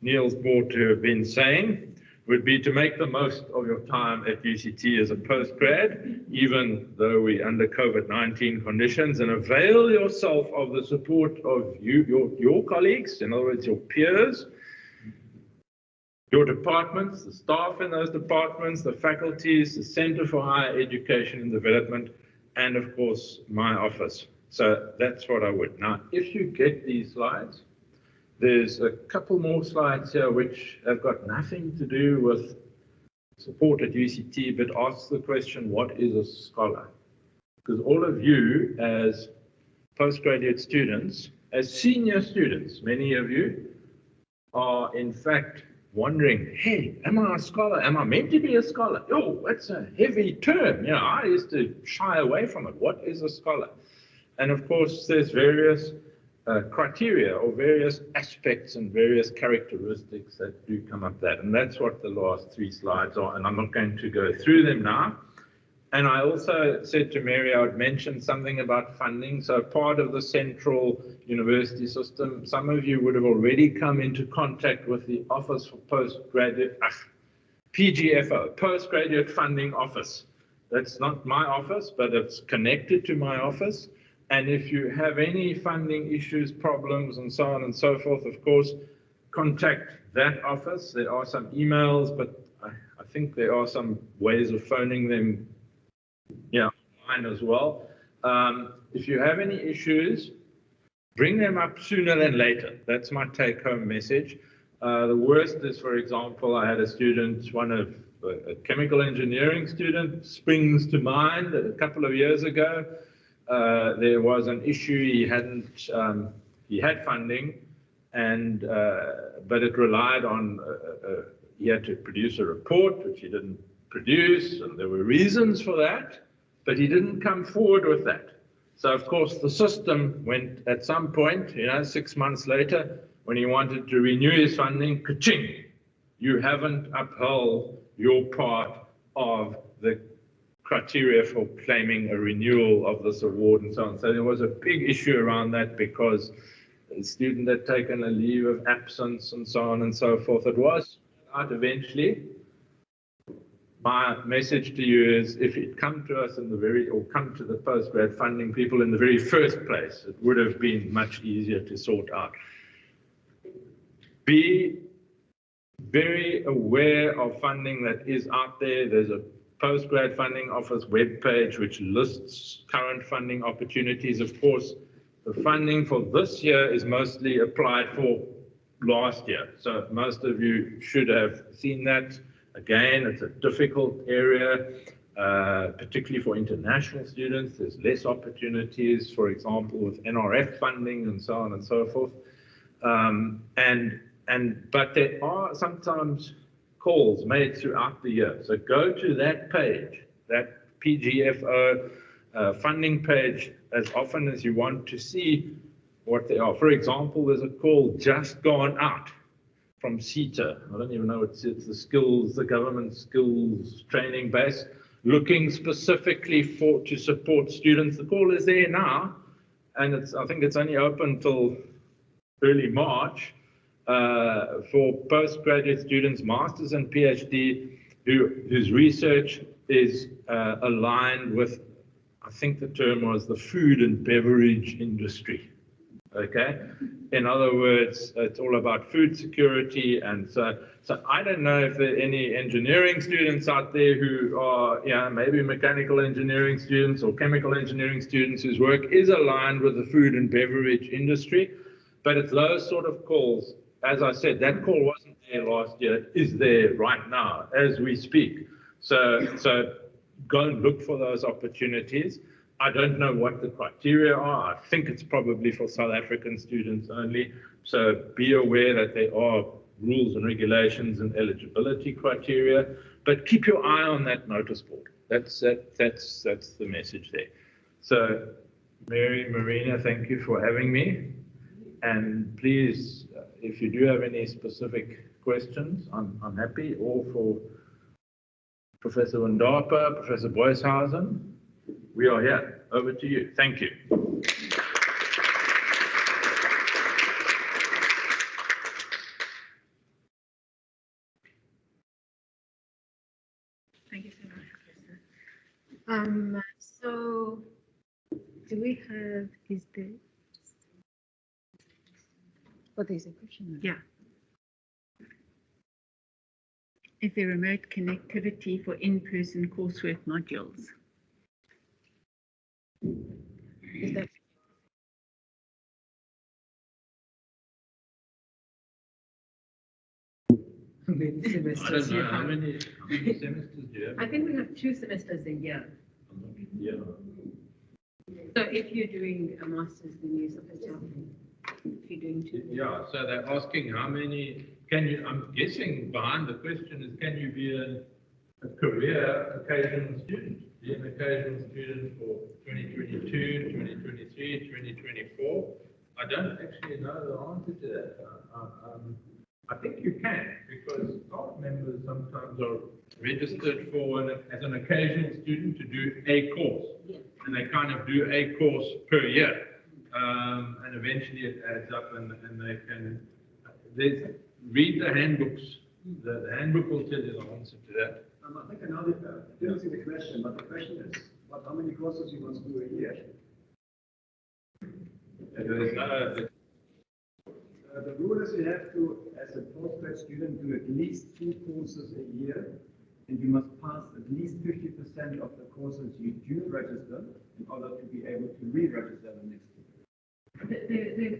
Niels Bohr to have been saying would be to make the most of your time at UCT as a postgrad, even though we're under COVID-19 conditions, and avail yourself of the support of your colleagues, in other words, your peers, your departments, the staff in those departments, the faculties, the Center for Higher Education and Development, and of course, my office. So that's what I would. Now, if you get these slides, there's a couple more slides here which have got nothing to do with support at UCT, but ask the question, what is a scholar? Because all of you as postgraduate students, as senior students, many of you are in fact wondering, hey, am I a scholar? Am I meant to be a scholar? Oh, that's a heavy term. You know, I used to shy away from it. What is a scholar? And of course, there's various criteria or various aspects and various characteristics that do come up that. And that's what the last three slides are. And I'm not going to go through them now. And I also said to Mary, I would mention something about funding. So part of the central university system, some of you would have already come into contact with the Office for Postgraduate, PGFO, Postgraduate Funding Office. That's not my office, but it's connected to my office. And if you have any funding issues, problems, and so on and so forth, of course, contact that office. There are some emails, but I think there are some ways of phoning them online as well. If you have any issues, bring them up sooner than later. That's my take-home message. The worst is, for example, I had a student, a chemical engineering student, springs to mind a couple of years ago. There was an issue. He had funding, and but it relied on he had to produce a report, which he didn't produce, and there were reasons for that, but he didn't come forward with that. So of course the system went at some point, 6 months later, when he wanted to renew his funding, ka-ching, you haven't upheld your part of the criteria for claiming a renewal of this award and so on. So there was a big issue around that because the student had taken a leave of absence and so on and so forth. It was out eventually. My message to you is, if you'd come to us or come to the postgrad funding people in the very first place, it would have been much easier to sort out. Be very aware of funding that is out there. There's a Postgrad Funding Office webpage which lists current funding opportunities. Of course, the funding for this year is mostly applied for last year. So most of you should have seen that. Again, it's a difficult area, particularly for international students. There's less opportunities, for example, with NRF funding and so on and so forth. But there are sometimes calls made throughout the year. So go to that page, that PGFO funding page, as often as you want to see what they are. For example, there's a call just gone out from CETA. I don't even know it's the government skills training base, looking specifically to support students. The call is there now, and I think it's only open till early March for postgraduate students, masters and PhD, whose research is aligned with, I think the term was the food and beverage industry. Okay, in other words, it's all about food security, and so I don't know if there are any engineering students out there who are, maybe mechanical engineering students or chemical engineering students whose work is aligned with the food and beverage industry, but it's those sort of calls. As I said, that call wasn't there last year, it is there right now as we speak. So go and look for those opportunities. I don't know what the criteria are. I think it's probably for South African students only. So be aware that there are rules and regulations and eligibility criteria, but keep your eye on that notice board. That's the message there. So Mary, Marina, thank you for having me. And please, if you do have any specific questions, I'm happy, or for Professor Wandapa, Professor Boyshausen, we are here. Over to you. Thank you. Thank you so much, Professor. So do we have, is there? Oh, there's a question. Yeah. Is there remote connectivity for in-person coursework modules? Is that? I don't know, how many semesters do you have? I think we have 2 semesters a year. Yeah. So if you're doing a master's, then you're supposed to have, if you're doing 2. Yeah, so they're asking how many, I'm guessing behind the question is, can you be a career occasional student? Be an occasional student for 2022, 2023, 2024? I don't actually know the answer to that. I think you can, because staff members sometimes are registered as an occasional student to do a course. Yeah. And they kind of do a course per year. And eventually it adds up, and they can read the handbooks. The handbook will tell you the answer to that. I think I didn't see the question, but the question is, how many courses you must do a year? The rule is you have to, as a postgrad student, do at least 2 courses a year, and you must pass at least 50% of the courses you do register in order to be able to re-register the next year.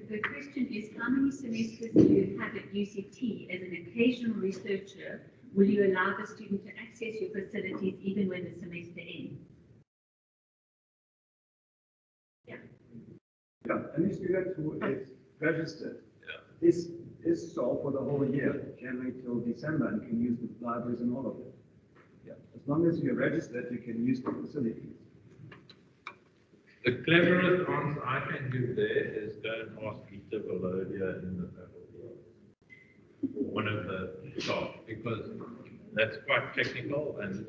The question is, how many semesters do you have at UCT as an occasional researcher? Will you allow the student to access your facilities even when the semester ends? Yeah, any student who is registered is so for the whole year, January till December, and can use the libraries and all of it. Yeah, as long as you're registered, you can use the facilities. The cleverest answer I can give there is go and ask Peter Valodia in the faculty, one of the staff, because that's quite technical, and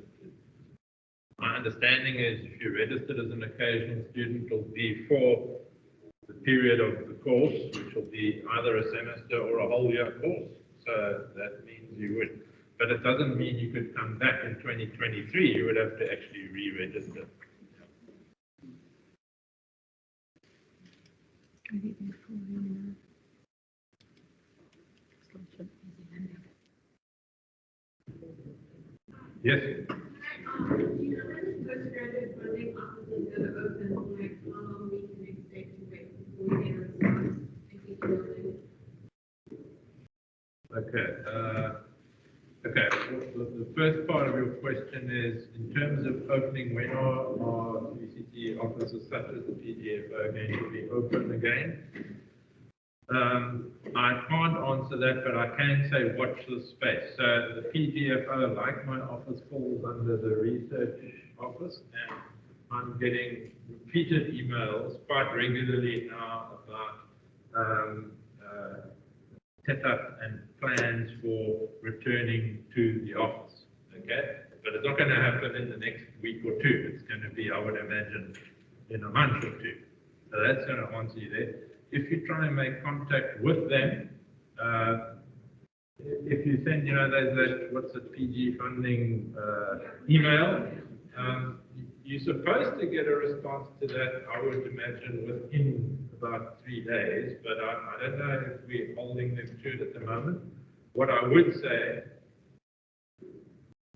my understanding is if you're registered as an occasional student, it'll be for the period of the course, which will be either a semester or a whole year course. So that means you would, but it doesn't mean you could come back in 2023. You would have to actually re-register. Yes. Do you know when postgraduate funding offices are open, like how long we can expect to wait before we get a response? Okay. The first part of your question is, in terms of opening, when are PCT offices such as the PGFO going to be open again? I can't answer that, but I can say watch the space. So the PGFO, like my office, falls under the research office, and I'm getting repeated emails quite regularly now about setup and plans for returning to the office. Okay, but it's not going to happen in the next week or 2. It's going to be, I would imagine, in a month or 2. So that's going to answer you there. If you try and make contact with them, if you send, there's that, what's the PG funding email, you're supposed to get a response to that, I would imagine, within about 3 days, but I don't know if we're holding them to it at the moment. What I would say,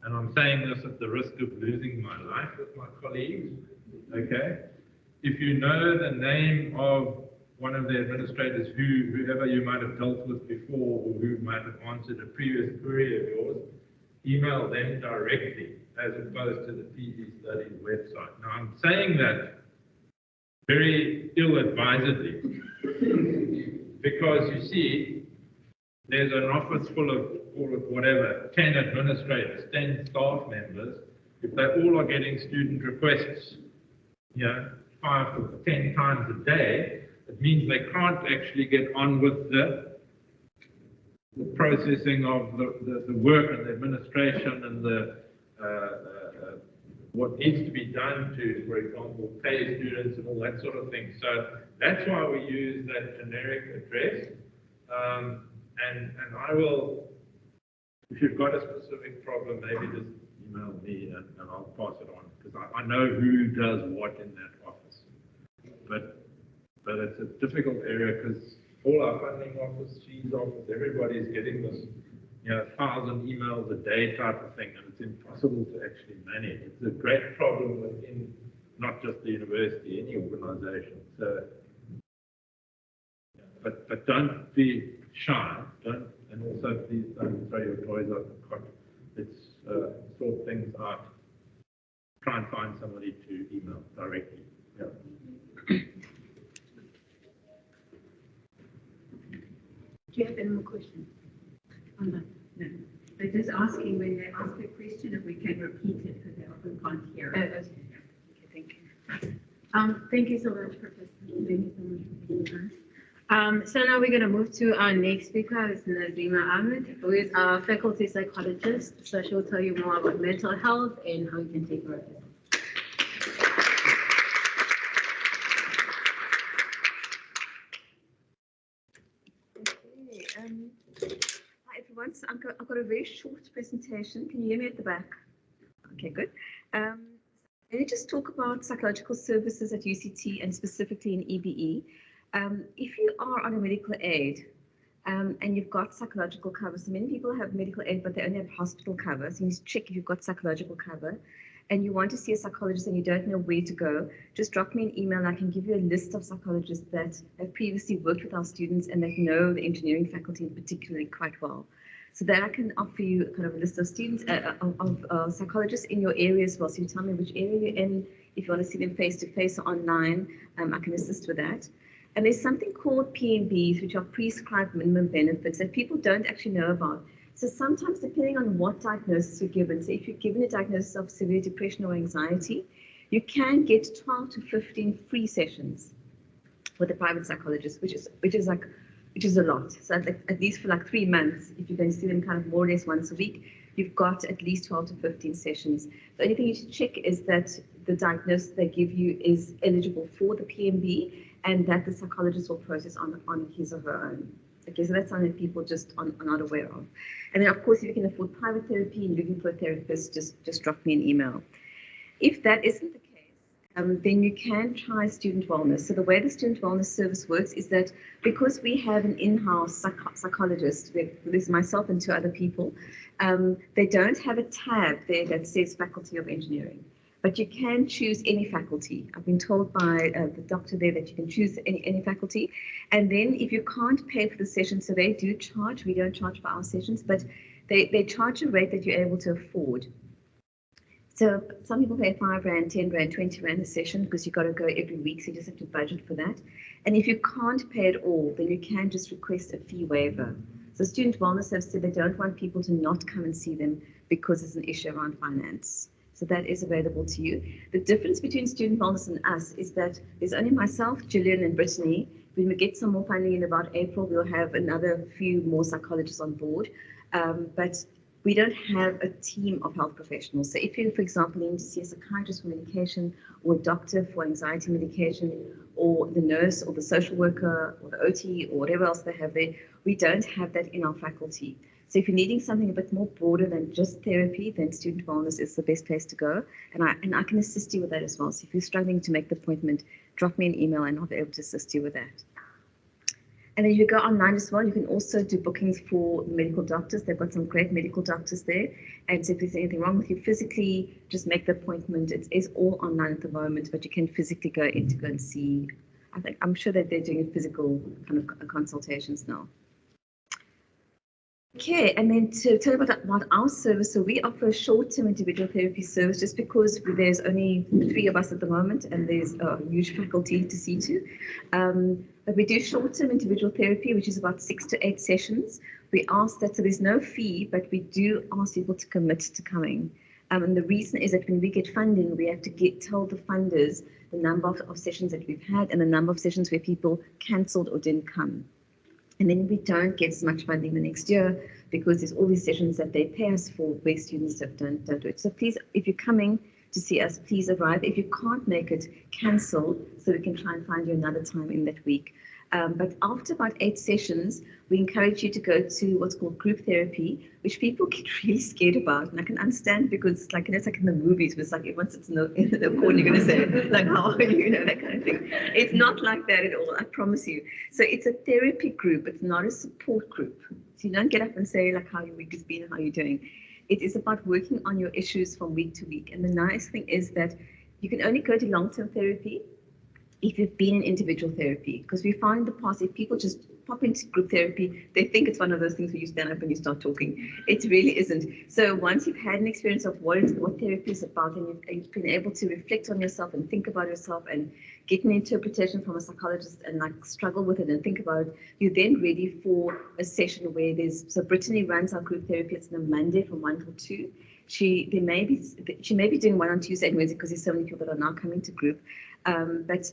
and I'm saying this at the risk of losing my life with my colleagues, okay? If you know the name of one of the administrators, whoever you might have dealt with before, or who might have answered a previous query of yours, email them directly, as opposed to the PE Studies website. Now, I'm saying that very ill-advisedly, because you see, there's an office full of whatever, 10 administrators, 10 staff members. If they all are getting student requests, 5 or 10 times a day, it means they can't actually get on with the processing of the work and the administration and the what needs to be done to, for example, pay students and all that sort of thing. So that's why we use that generic address. And I will, if you've got a specific problem, maybe just email me and I'll pass it on, because I know who does what in that office. But it's a difficult area because all our funding office, fees office, everybody's getting this, 1,000 emails a day type of thing, and it's impossible to actually manage. It's a great problem within not just the university, any organization. So, but don't be shy. And also please don't throw your toys out the cot. Let's sort things out. Try and find somebody to email directly. Yeah. Do you have any more questions on that? No. They're just asking when they ask a question if we can repeat it because they often can't hear it. Okay, thank you. Thank you so much, Professor. Thank you so much for being with us. So now we're going to move to our next speaker, it's Nazima Ahmed, who is a faculty psychologist. So she'll tell you more about mental health and how you can take care of it. Hi everyone, so I've got a very short presentation. Can you hear me at the back? Okay, good. Let me just talk about psychological services at UCT and specifically in EBE. If you are on a medical aid and you've got psychological cover, so many people have medical aid but they only have hospital cover, so you need to check if you've got psychological cover, and you want to see a psychologist and you don't know where to go, just drop me an email and I can give you a list of psychologists that have previously worked with our students and that know the engineering faculty particularly quite well. So that I can offer you kind of a list of students, of psychologists in your area as well. So you tell me which area you're in, if you want to see them face-to-face or online, I can assist with that. And there's something called PMBs, which are prescribed minimum benefits that people don't actually know about. So sometimes, depending on what diagnosis you're given, so if you're given a diagnosis of severe depression or anxiety, you can get 12 to 15 free sessions with a private psychologist, which is a lot. So at least for like 3 months, if you're going to see them kind of more or less once a week, you've got at least 12 to 15 sessions. The only thing you should check is that the diagnosis they give you is eligible for the PMB and that the psychologist will process on his or her own. Okay, so that's something that people just are not aware of. And then, of course, if you can afford private therapy and you're looking for a therapist, just drop me an email. If that isn't the case, then you can try student wellness. So the way the student wellness service works is that because we have an in-house psychologist, there's myself and 2 other people, they don't have a tab there that says Faculty of Engineering. But you can choose any faculty. I've been told by the doctor there that you can choose any faculty. And then if you can't pay for the session, so they do charge, we don't charge for our sessions, but they charge a rate that you're able to afford. So some people pay 5 Rand, 10 Rand, 20 Rand a session because you've got to go every week, so you just have to budget for that. And if you can't pay at all, then you can just request a fee waiver. So Student Wellness have said they don't want people to not come and see them because there's an issue around finance. So that is available to you. The difference between Student Wellness and us is that there's only myself, Gillian and Brittany. When we get some more funding in about April, we'll have another few more psychologists on board. But we don't have a team of health professionals. So if you, for example, need to see a psychiatrist for medication or a doctor for anxiety medication or the nurse or the social worker or the OT or whatever else they have there, we don't have that in our faculty. So if you're needing something a bit more broader than just therapy, then student wellness is the best place to go. And I can assist you with that as well. So if you're struggling to make the appointment, drop me an email and I'll be able to assist you with that. And then if you go online as well, you can also do bookings for medical doctors. They've got some great medical doctors there. And so if there's anything wrong with you physically, just make the appointment. It is all online at the moment, but you can physically go in to go and see. I'm sure that they're doing physical kind of consultations now. Okay, and then to tell you about our service, so we offer a short-term individual therapy service just because there's only 3 of us at the moment and there's a huge faculty to see to. But we do short-term individual therapy, which is about 6 to 8 sessions. We ask that, so there's no fee, but we do ask people to commit to coming. And the reason is that when we get funding, we have to tell the funders the number of sessions that we've had and the number of sessions where people cancelled or didn't come. And then we don't get as much funding the next year because there's all these sessions that they pay us for where students don't do it. So please, if you're coming to see us, please arrive. If you can't make it, cancel so we can try and find you another time in that week. But after about 8 sessions, we encourage you to go to what's called group therapy, which people get really scared about. And I can understand because it's like, it's like in the movies, where it's like everyone sits in the corner, you're going to say, like, how are you, that kind of thing. It's not like that at all, I promise you. So it's a therapy group, it's not a support group. So you don't get up and say, like, how your week has been and how you're doing. It is about working on your issues from week to week. And the nice thing is that you can only go to long-term therapy if you've been in individual therapy, because we found in the past, if people just pop into group therapy, they think it's one of those things where you stand up and you start talking. It really isn't. So once you've had an experience of what therapy is about, and you've been able to reflect on yourself and think about yourself and get an interpretation from a psychologist and like struggle with it and think about it, you're then ready for a session where so Brittany runs our group therapy. It's on a Monday from 1 till 2. She may be doing one on Tuesday and Wednesday because there's so many people that are now coming to group, but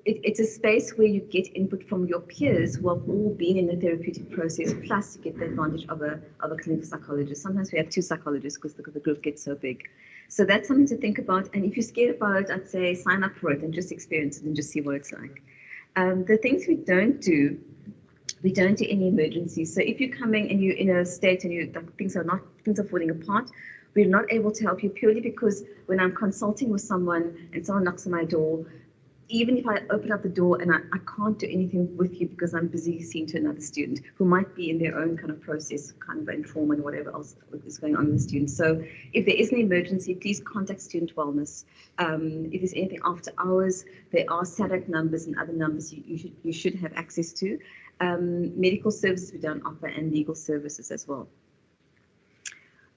it's a space where you get input from your peers who have all been in the therapeutic process, plus you get the advantage of a clinical psychologist. Sometimes we have 2 psychologists because the group gets so big. So that's something to think about. And if you're scared about it, I'd say sign up for it and just experience it and just see what it's like. The things we don't do any emergencies. So if you're coming and you're in a state and things are falling apart, we're not able to help you purely because when I'm consulting with someone and someone knocks on my door, even if I open up the door and I can't do anything with you because I'm busy seeing to another student who might be in their own kind of process, kind of in trauma and whatever else is going on with the student. So if there is an emergency, please contact Student Wellness. If there's anything after hours, there are SADC numbers and other numbers you should have access to. Medical services we don't offer and legal services as well.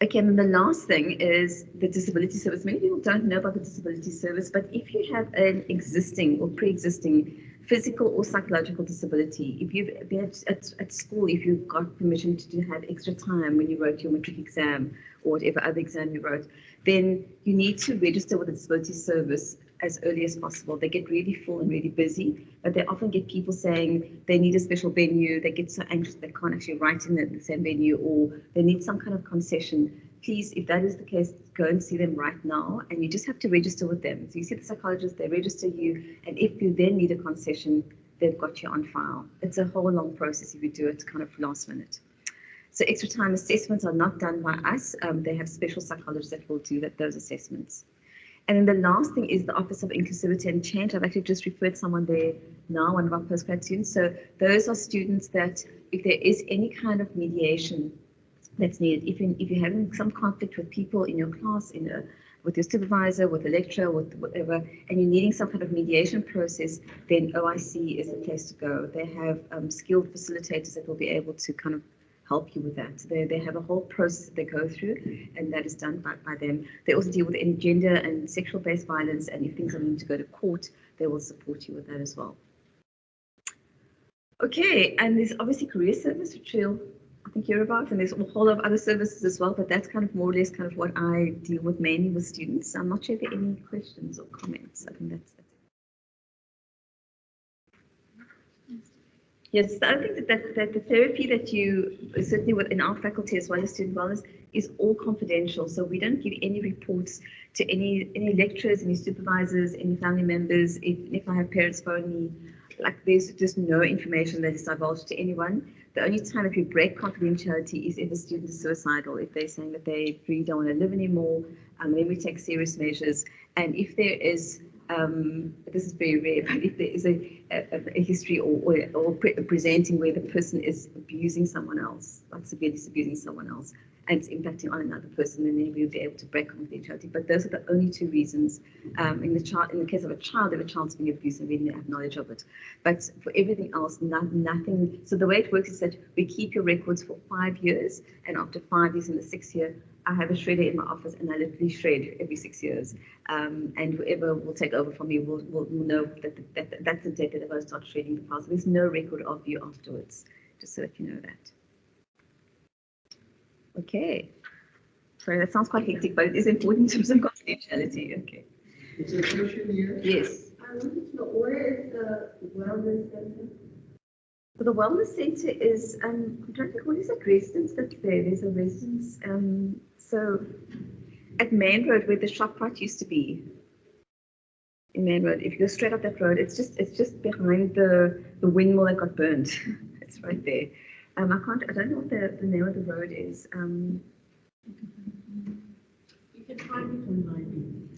Okay, and the last thing is the disability service. Many people don't know about the disability service, but if you have an existing or pre-existing physical or psychological disability, if you've been at school, if you've got permission to have extra time when you wrote your matric exam or whatever other exam you wrote, then you need to register with the disability service as early as possible. They get really full and really busy, but they often get people saying they need a special venue. They get so anxious they can't actually write in the same venue, or they need some kind of concession. Please, if that is the case, go and see them right now, and you just have to register with them. So you see the psychologist, they register you, and if you then need a concession, they've got you on file. It's a whole long process if you do it kind of last minute. So extra time assessments are not done by us. They have special psychologists that will do those assessments. And then the last thing is the Office of Inclusivity and Change. I've actually just referred someone there now, one of our postgrad students. So those are students that if there is any kind of mediation that's needed, if you're having some conflict with people in your class, with your supervisor, with a lecturer, with whatever, and you're needing some kind of mediation process, then OIC is the place to go. They have skilled facilitators that will be able to kind of help you with that. They have a whole process they go through, and that is done by them. They also deal with any gender and sexual-based violence, and if things are needing to go to court, they will support you with that as well. Okay, and there's obviously career service, which I think you're about, and there's a whole lot of other services as well, but that's kind of more or less kind of what I deal with mainly with students. I'm not sure if there are any questions or comments. I think that's it. Yes, I think that the therapy that you, certainly within our faculty as well as student wellness, is all confidential. So we don't give any reports to any lecturers, any supervisors, any family members. If I have parents phone me, like there's just no information that is divulged to anyone. The only time that we break confidentiality is if a student is suicidal, if they're saying that they really don't want to live anymore, then we take serious measures. And if there is, this is very rare, but if there is a history or presenting where the person is abusing someone else, like severely abusing someone else, and it's impacting on another person, and then we'll be able to break confidentiality. But those are the only two reasons. In the case of a child, if a child's being abused and we didn't have knowledge of it. But for everything else, nothing. So the way it works is that we keep your records for 5 years, and after 5 years, in the 6th year, I have a shredder in my office, and I literally shred every 6 years. And whoever will take over from me will know that that's the date that I start shredding the files. There's no record of you afterwards, just so that you know that. Okay. Sorry, that sounds quite hectic, but it is important in terms of confidentiality. Okay. Is there a question here? Yes. I wanted to know, where is the wellness center? So the wellness center is, I'm trying to think, what is that residence that's there? There's a residence. So at Main Road, where the ShopRite used to be, in Main Road, if you go straight up that road, it's just behind the windmill that got burned. It's right there. I don't know what the name of the road is. You can find it online.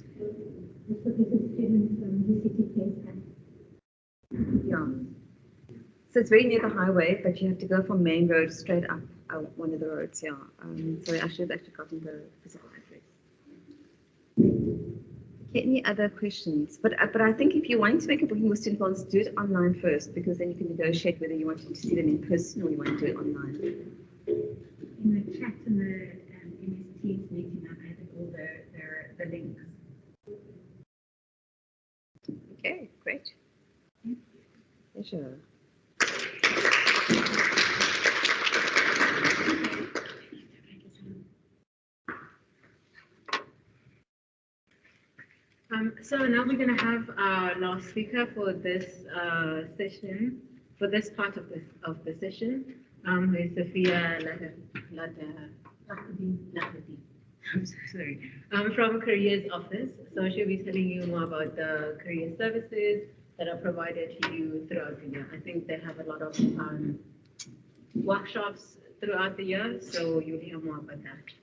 It's because the students UCT pays. Yeah. So it's very near the highway, but you have to go from Main Road straight up one of the roads. Yeah. So I should have actually gotten the physical address. Okay, any other questions? But I think if you want to make a booking with student bonds, do it online first, because then you can negotiate whether you want to see them in person or you want to do it online. In the chat in the MS Teams meeting, I've added all the links. Okay, great. Pleasure. So now we're going to have our last speaker for this session, for this part of the session, who is Sophia Lahadi. I'm so sorry. From Careers Office. So she'll be telling you more about the career services that are provided to you throughout the year. I think they have a lot of workshops throughout the year, so you'll hear more about that.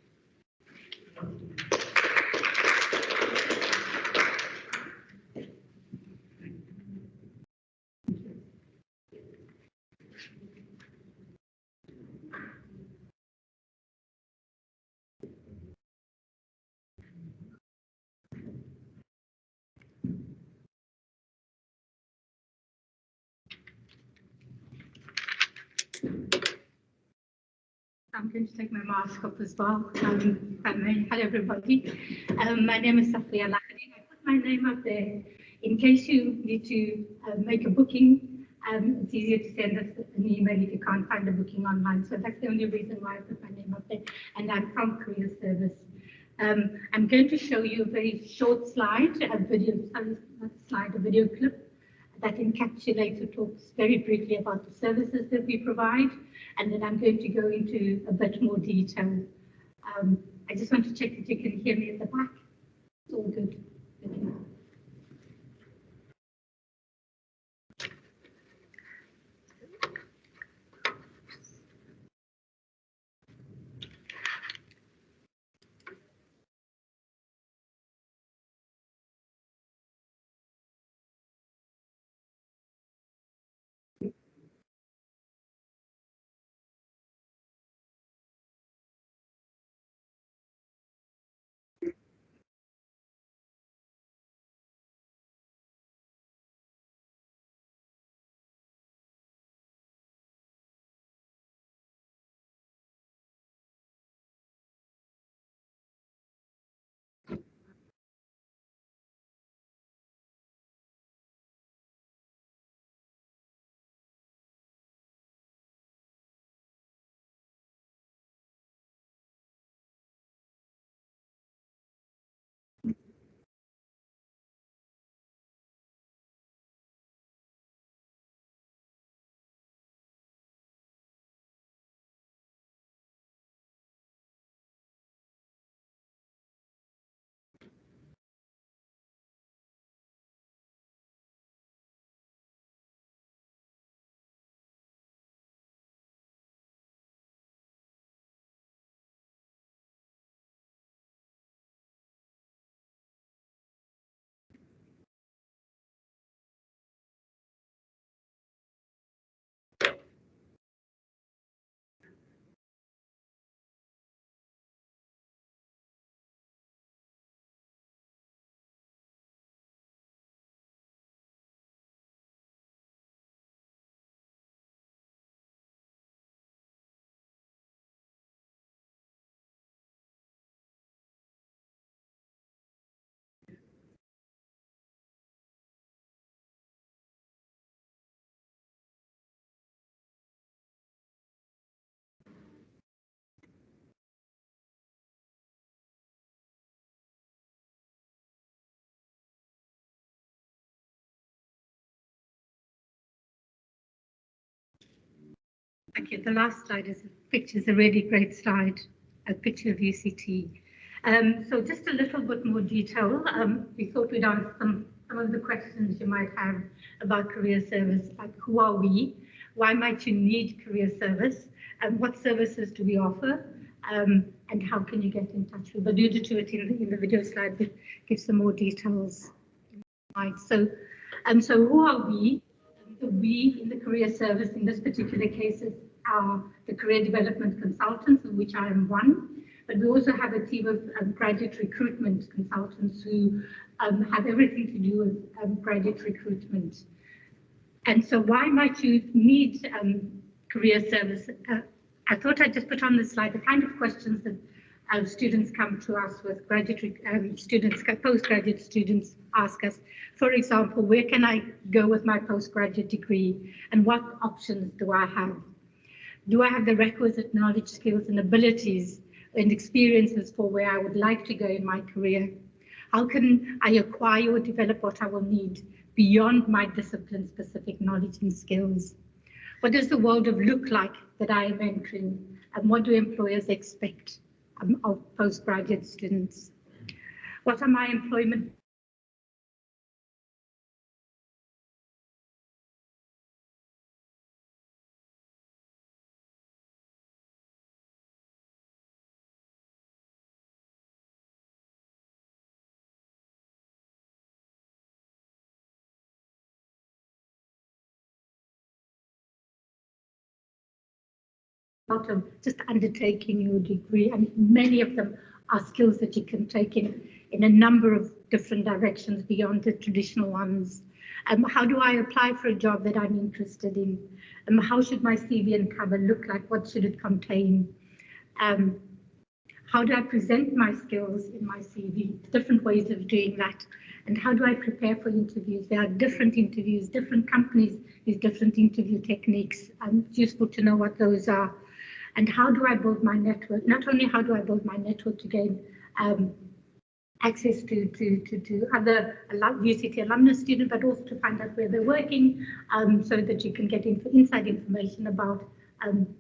I'm going to take my mask off as well. Hello, everybody. My name is Sophia Lahadi. I put my name up there in case you need to make a booking. It's easier to send us an email if you can't find a booking online. So that's the only reason why I put my name up there. And I'm from Career Service. I'm going to show you a very short slide, a video clip that encapsulates or talks very briefly about the services that we provide. And then I'm going to go into a bit more detail. I just want to check that you can hear me at the back. It's all good. Okay. Thank you. The last slide is a really great slide, a picture of UCT. So just a little bit more detail. We thought we'd answer some of the questions you might have about career service, like who are we? Why might you need career service? And what services do we offer? And how can you get in touch? We've alluded to it in the video slide, but give some more details. Right. So who are we? The we in the career service in this particular case are the career development consultants, of which I am one. But we also have a team of graduate recruitment consultants who have everything to do with graduate recruitment. And so why might you need career service? I thought I'd just put on this slide the kind of questions that students come to us with, postgraduate students ask us. For example, where can I go with my postgraduate degree and what options do I have? Do I have the requisite knowledge, skills and abilities and experiences for where I would like to go in my career? How can I acquire or develop what I will need beyond my discipline-specific knowledge and skills? What does the world look like that I am entering, and what do employers expect of postgraduate students? What are my employment of just undertaking your degree? And many of them are skills that you can take in a number of different directions beyond the traditional ones. How do I apply for a job that I'm interested in? How should my CV and cover look like? What should it contain? How do I present my skills in my CV? Different ways of doing that. And how do I prepare for interviews? There are different interviews, different companies use different interview techniques. It's useful to know what those are. And how do I build my network? Not only how do I build my network to gain access to other UCT alumnus students, but also to find out where they're working, so that you can get inside information about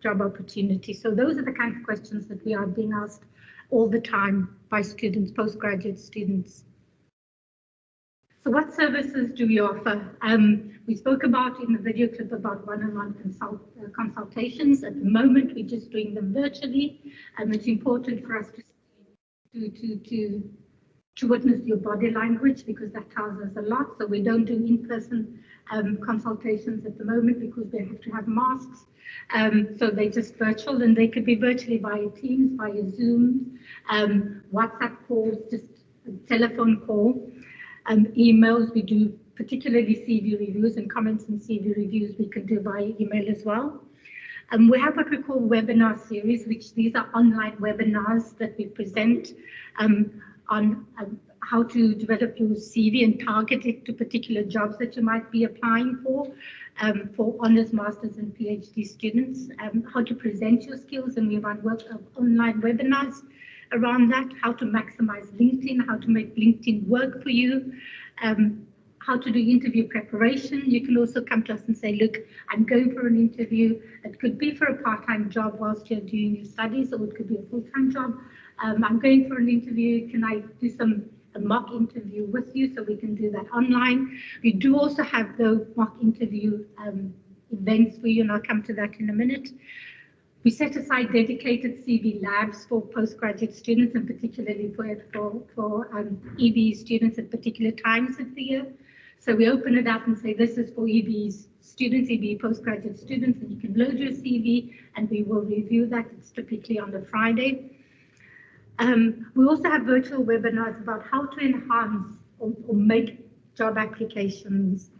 job opportunities. So those are the kind of questions that we are being asked all the time by students, postgraduate students. So what services do we offer? We spoke about in the video clip about one-on-one consultations. At the moment, we're just doing them virtually. It's important for us to witness your body language, because that tells us a lot. So we don't do in-person consultations at the moment because they have to have masks. So they're just virtual, and they could be virtually via Teams, via Zoom, WhatsApp calls, just a telephone call. Emails, we do particularly CV reviews and comments and CV reviews we can do via email as well. We have what we call webinar series, which these are online webinars that we present on how to develop your CV and target it to particular jobs that you might be applying for honours, masters and PhD students, how to present your skills, and we run online webinars around that, how to maximize LinkedIn, how to make LinkedIn work for you, how to do interview preparation. You can also come to us and say, look, I'm going for an interview. It could be for a part-time job whilst you're doing your studies, or it could be a full-time job. I'm going for an interview. Can I do a mock interview with you? So we can do that online. We do also have the mock interview events for you, and I'll come to that in a minute. We set aside dedicated CV labs for postgraduate students, and particularly for EBE students at particular times of the year. So we open it up and say, this is for EBE students, EBE postgraduate students, and you can load your CV and we will review that. It's typically on a Friday. We also have virtual webinars about how to enhance or make job applications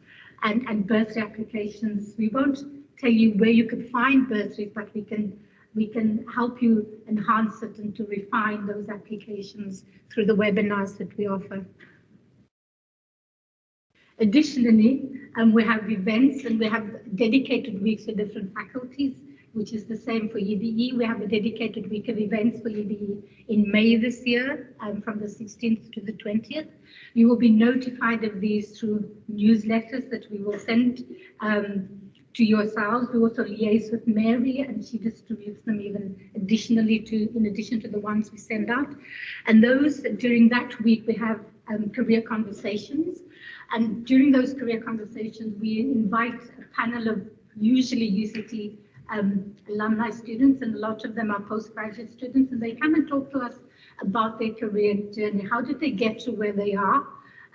and bursary applications. We won't tell you where you can find bursaries, but we can help you enhance it and to refine those applications through the webinars that we offer. Additionally, we have events, and we have dedicated weeks for different faculties, which is the same for EBE. We have a dedicated week of events for EBE in May this year, from the 16th to the 20th. You will be notified of these through newsletters that we will send to yourselves. We also liaise with Mary, and she distributes them even in addition to the ones we send out. And those, during that week, we have career conversations. And during those career conversations, we invite a panel of usually UCT alumni students, and a lot of them are postgraduate students, and they come and talk to us about their career journey. How did they get to where they are?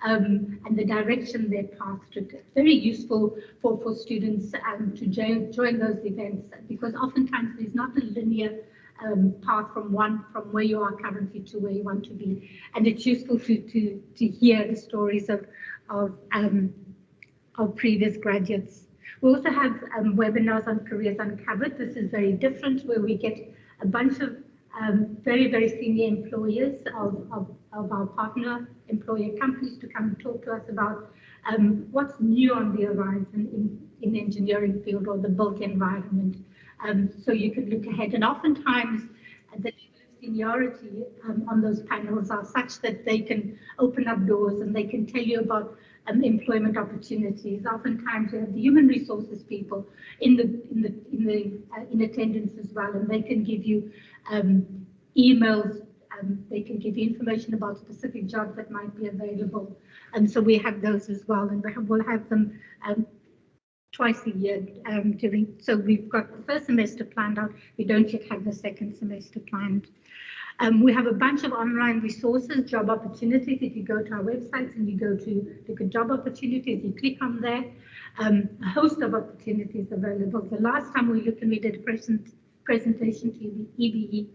And the direction their path took. It's very useful for students to join those events, because oftentimes there's not a linear path from where you are currently to where you want to be, and it's useful to hear the stories of previous graduates. We also have webinars on Careers Uncovered. This is very different, where we get a bunch of very, very senior employers of our partner employer companies to come and talk to us about what's new on the horizon in the engineering field or the built environment. So you could look ahead, and oftentimes the level of seniority on those panels are such that they can open up doors and they can tell you about employment opportunities. Oftentimes you have the human resources people in attendance as well, and they can give you emails. They can give you information about specific jobs that might be available, and so we have those as well, and we'll have them twice a year so we've got the first semester planned out. We don't yet have the second semester planned. We have a bunch of online resources, job opportunities. If you go to our websites and you go to look at job opportunities, you click on there, a host of opportunities available. The last time we looked and we did a presentation to the EBE,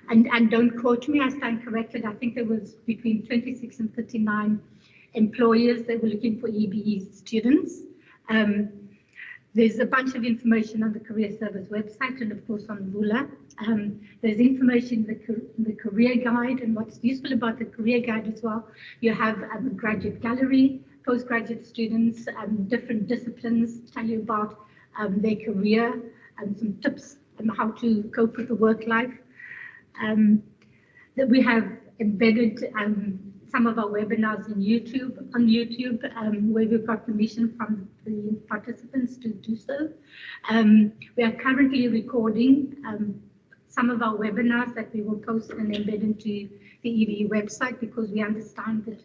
and don't quote me, I stand corrected, I think there was between 26 and 39 employers that were looking for EBE students. There's a bunch of information on the Career Service website and of course on Vula. There's information in the career guide, and what's useful about the career guide as well, you have a graduate gallery, postgraduate students, different disciplines tell you about their career and some tips on how to cope with the work life. That we have embedded some of our webinars on YouTube, where we've got permission from the participants to do so. We are currently recording some of our webinars that we will post and embed into the EBE website, because we understand that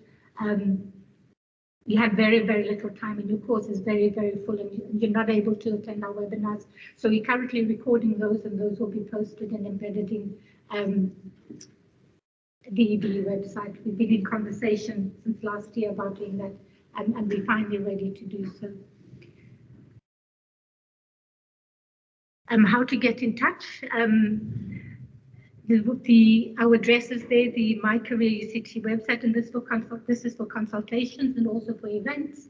you have very, very little time and your course is very, very full, and you're not able to attend our webinars. So we're currently recording those, and those will be posted and embedded in the EBE website. We've been in conversation since last year about doing that, and we're finally ready to do so. How to get in touch. Our address is there, the My Career UCT website, and this is for consultations and also for events.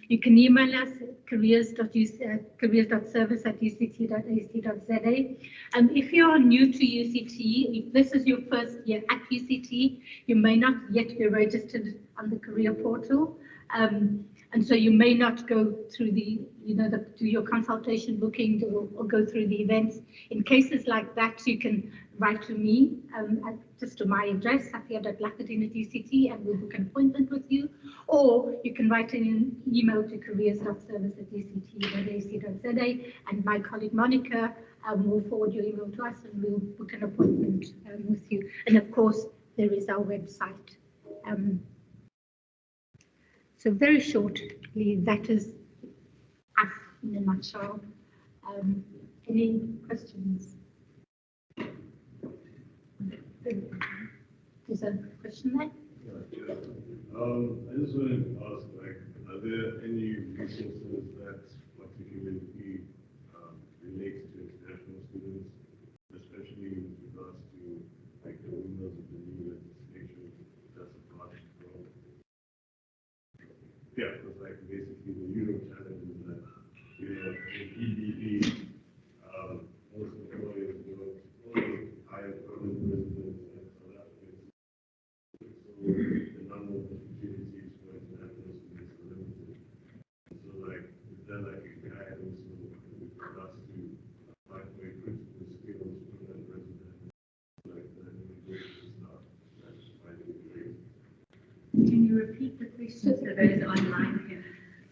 You can email us at careers.service@uct.ac.za. If you are new to UCT, if this is your first year at UCT, you may not yet be registered on the career portal. And so you may not go through do your consultation booking or go through the events. In cases like that, you can write to me, just to my address, safia.lakadin@UCT, and we'll book an appointment with you. Or you can write an email to careers.service@uct.ac.za, and my colleague Monica will forward your email to us, and we'll book an appointment with you. And of course, there is our website. So very shortly, that is us in a nutshell. Any questions? There's a question there. Yeah, I just wanted to ask, are there any resources that particularly relate to international students, especially with regards to the windows of the new legislation that's applied from? Yeah, because basically the Euro challenge is that, in EBE, most employers will only hire permanent residents and South Africans. So the number of opportunities for international students are limited. So is there a guide also with regards to apply for a principal skills permanent resident, the immigration stuff that's widely raised? Can you repeat the question for those online here?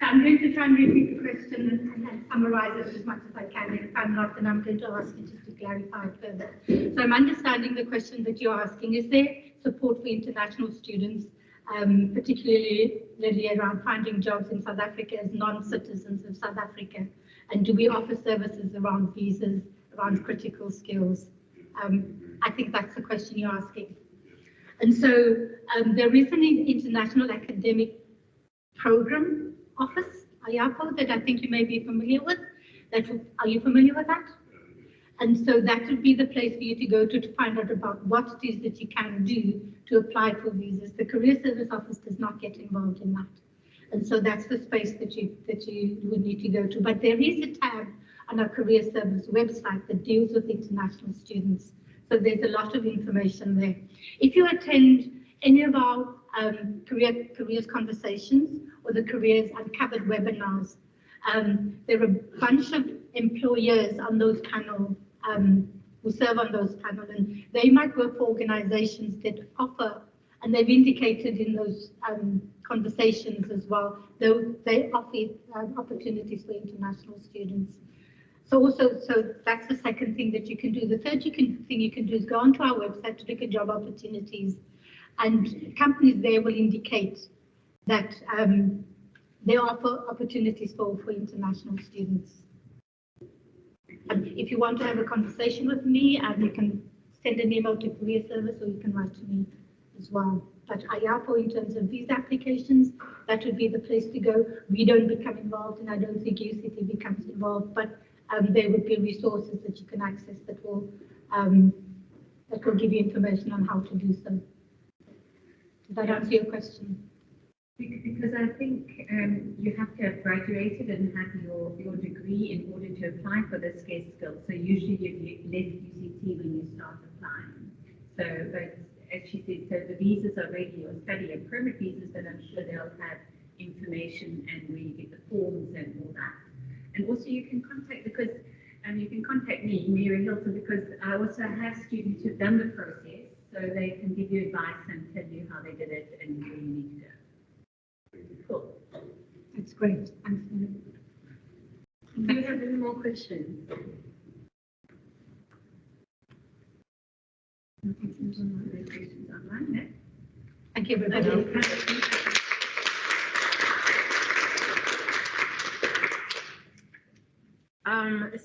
I'm going to try and repeat the question and summarize it as much as I can. If I'm not, then I'm going to ask you just to clarify it further. So I'm understanding the question that you're asking. Is there support for international students, particularly around finding jobs in South Africa as non-citizens of South Africa? And do we offer services around visas, around critical skills? I think that's the question you're asking. And so there is an international academic program office, IAPO, that I think you may be familiar with. Are you familiar with that? And so that would be the place for you to go to find out about what it is that you can do to apply for visas. The Career Service Office does not get involved in that. And so that's the space that you would need to go to. But there is a tab on our Career Service website that deals with international students. So there's a lot of information there. If you attend any of our careers conversations or the Careers Uncovered webinars, there are a bunch of employers on those panels who serve on those panels, and they might work for organizations that offer, and they've indicated in those conversations as well, though they offer opportunities for international students. So that's the second thing that you can do. The third thing you can do is go onto our website to look at job opportunities, and companies there will indicate that they offer opportunities for international students. If you want to have a conversation with me, you can send an email to Career Service, or you can write to me as well. But IAPO, in terms of visa applications, that would be the place to go. We don't become involved, and I don't think UCT becomes involved, but there would be resources that you can access that will give you information on how to do so. Did that answer your question? Because I think you have to have graduated and have your degree in order to apply for the scarce skills. So usually you left UCT when you start applying. So, but as she said, so the visas are ready, your study and permit visas, but I'm sure they'll have information and where you get the forms and all that. And also you can contact, because you can contact me, Mary Hilton, because I also have students who've done the process, so they can give you advice and tell you how they did it and where you need to go. Cool. That's great. Thanks. Do you have any more questions? Questions online, no? Thank you, everybody.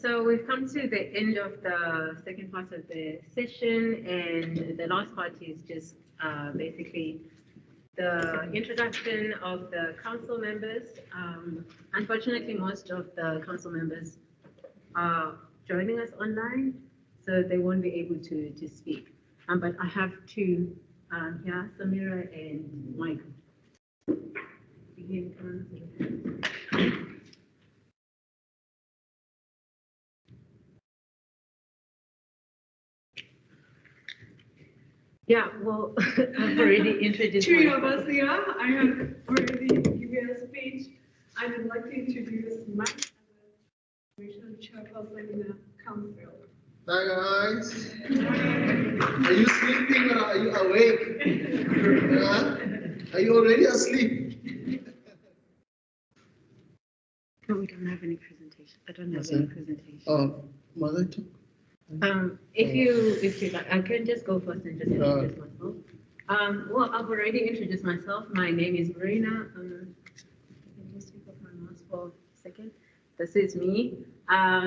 So we've come to the end of the second part of the session, and the last part is just basically the introduction of the council members. Unfortunately, most of the council members are joining us online, so they won't be able to speak. But I have two here, Samira and Michael. Yeah, well, I've already introduced Three myself. of us here. I have already given a speech. I would like to introduce Mike as a regional chairperson in the council. Hi guys. Are you sleeping or are you awake? Are you already asleep? No, we don't have any presentation. I don't have any presentation. Oh, mother too. If you like, I can just go first and just introduce myself. Well, I've already introduced myself. My name is Marina. I can just pick up my mask for a second. This is me.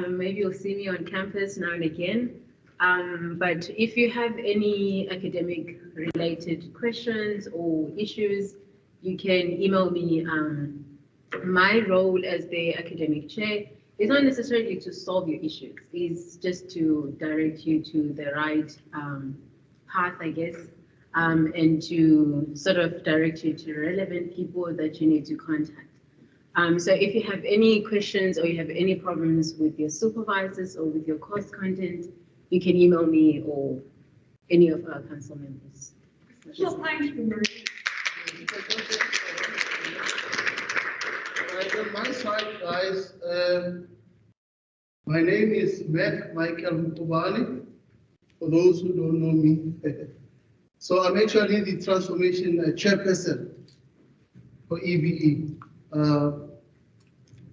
Maybe you'll see me on campus now and again. But if you have any academic related questions or issues, you can email me. My role as the academic chair is not necessarily to solve your issues. It's just to direct you to the right path, I guess, and to sort of direct you to relevant people that you need to contact. So if you have any questions or you have any problems with your supervisors or with your course content, you can email me or any of our council members. Well, thank you, Maria. Right, on my side, guys, my name is Michael Mukubali, for those who don't know me. So I'm actually the transformation chairperson for EBE.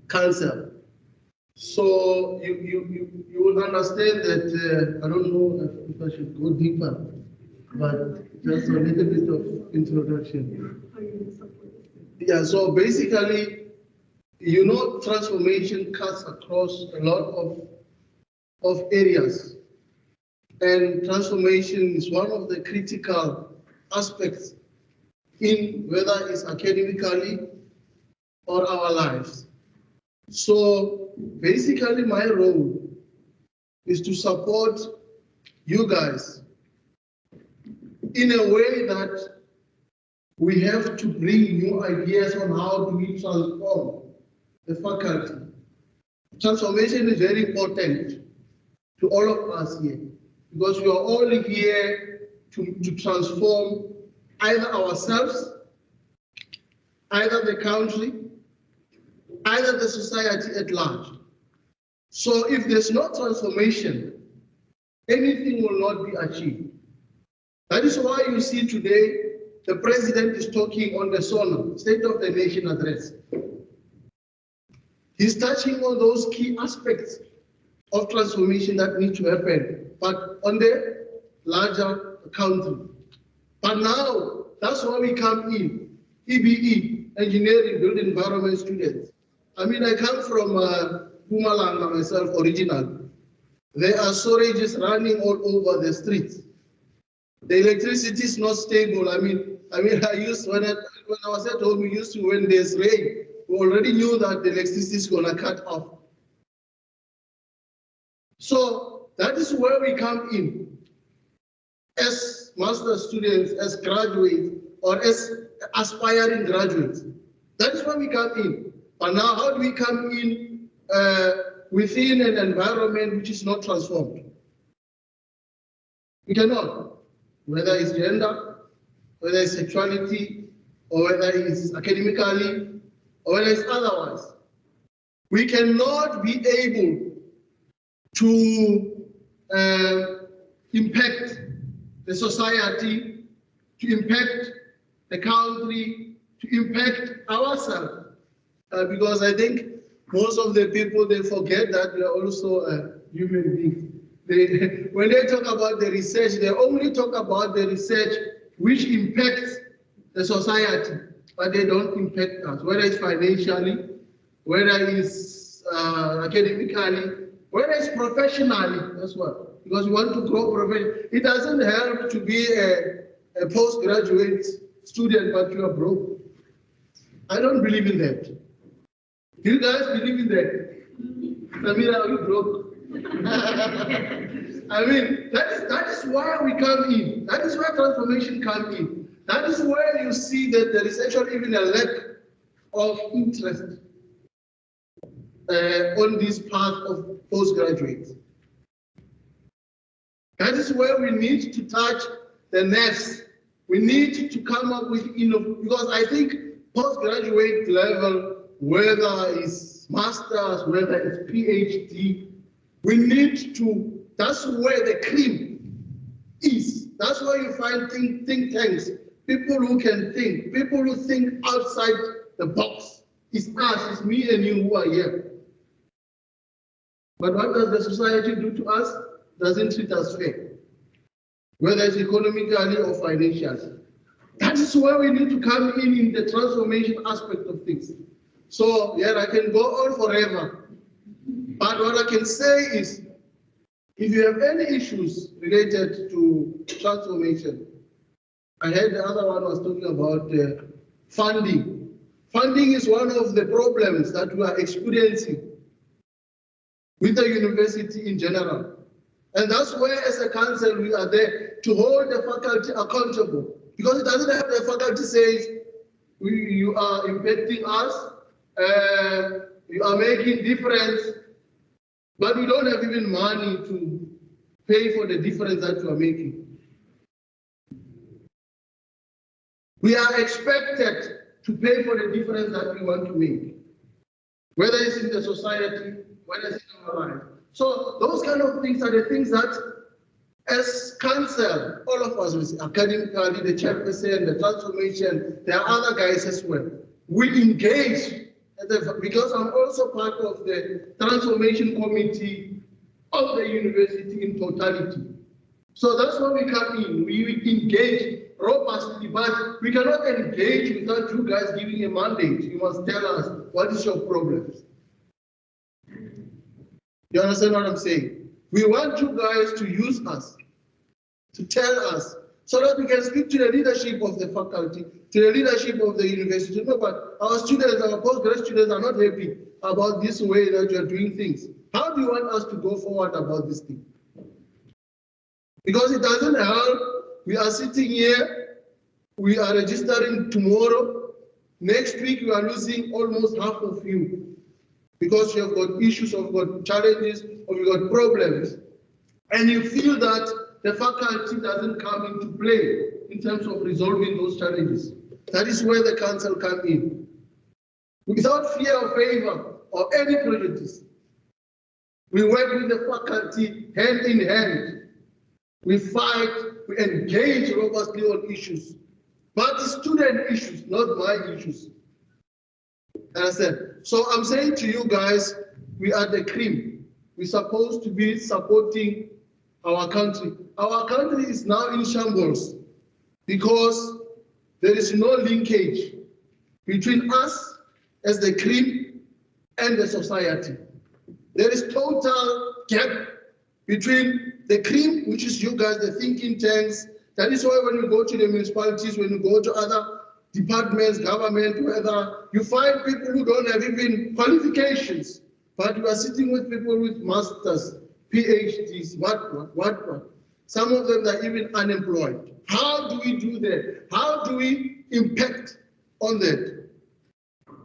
council. So you will understand that, I don't know if I should go deeper, but just a little bit of introduction. Yeah, so basically, you know, transformation cuts across a lot of areas. And transformation is one of the critical aspects in whether it's academically or our lives. So basically my role is to support you guys in a way that we have to bring new ideas on how do we transform the faculty. Transformation is very important to all of us here, because we are all here to transform either ourselves, either the country, either the society at large. So if there's no transformation, anything will not be achieved. That is why you see today the president is talking on the SONA, State of the Nation address. He's touching on those key aspects of transformation that need to happen, but on the larger country. But now, that's where we come in. EBE, Engineering, Built Environment students. I mean, I come from Mpumalanga myself, original. There are storages running all over the streets. The electricity is not stable. I mean, I used, when I was at home, we used to, when there's rain, we already knew that the electricity is gonna cut off. So that is where we come in as master students, as graduates, or as aspiring graduates. That is where we come in. But now, how do we come in within an environment which is not transformed? We cannot, whether it's gender, whether it's sexuality, or whether it's academically, or whether it's otherwise. We cannot be able to impact the society, to impact the country, to impact ourselves. Because I think most of the people, they forget that we are also human beings. When they talk about the research, they only talk about the research which impacts the society, but they don't impact us, whether it's financially, whether it's academically, whether it's professionally as well. Because we want to grow professionally. It doesn't help to be a postgraduate student, but you are broke. I don't believe in that. Do you guys believe in that? Samira, are you broke? I mean, that is where we come in. That is where transformation comes in. That is where you see that there is actually even a lack of interest on this path of postgraduates. That is where we need to touch the nerves. We need to come up with, because I think postgraduate level, whether it's master's, whether it's PhD, we need to, that's where the cream is. That's where you find think tanks, people who can think, people who think outside the box. It's us, it's me and you who are here. But what does the society do to us? Doesn't treat us fair, whether it's economically or financially. That is where we need to come in the transformation aspect of things. So, yeah, I can go on forever. But what I can say is, if you have any issues related to transformation, I heard the other one was talking about funding. Funding is one of the problems that we are experiencing with the university in general. And that's where, as a council, we are there to hold the faculty accountable. Because it doesn't have the faculty says, you are impacting us, you are making difference, but we don't have even money to pay for the difference that you are making. We are expected to pay for the difference that we want to make, whether it's in the society, whether it's in our life. So those kind of things are the things that, as council, all of us, academically, the chairperson, the transformation, there are other guys as well. We engage at because I'm also part of the transformation committee of the university in totality. So that's where we come in. We engage robustly, but we cannot engage without you guys giving a mandate. You must tell us what is your problems. You understand what I'm saying? We want you guys to use us, to tell us, so that we can speak to the leadership of the faculty, to the leadership of the university. No, but our students, our postgraduate students are not happy about this way that you're doing things. How do you want us to go forward about this thing? Because it doesn't help. We are sitting here, we are registering tomorrow. Next week, we are losing almost half of you because you have got issues, you've got challenges, or you've got problems. And you feel that the faculty doesn't come into play in terms of resolving those challenges. That is where the council comes in. Without fear or favor or any prejudice, we work with the faculty hand in hand. We fight, we engage robustly on issues, but the student issues, not my issues. Understand? So I'm saying to you guys, we are the cream. We're supposed to be supporting our country. Our country is now in shambles because there is no linkage between us as the cream and the society. There is total gap between the cream, which is you guys, the thinking tanks. That is why when you go to the municipalities, when you go to other departments, government, whether you find people who don't have even qualifications, but you are sitting with people with masters, PhDs, what. Some of them are even unemployed. How do we do that? How do we impact on that?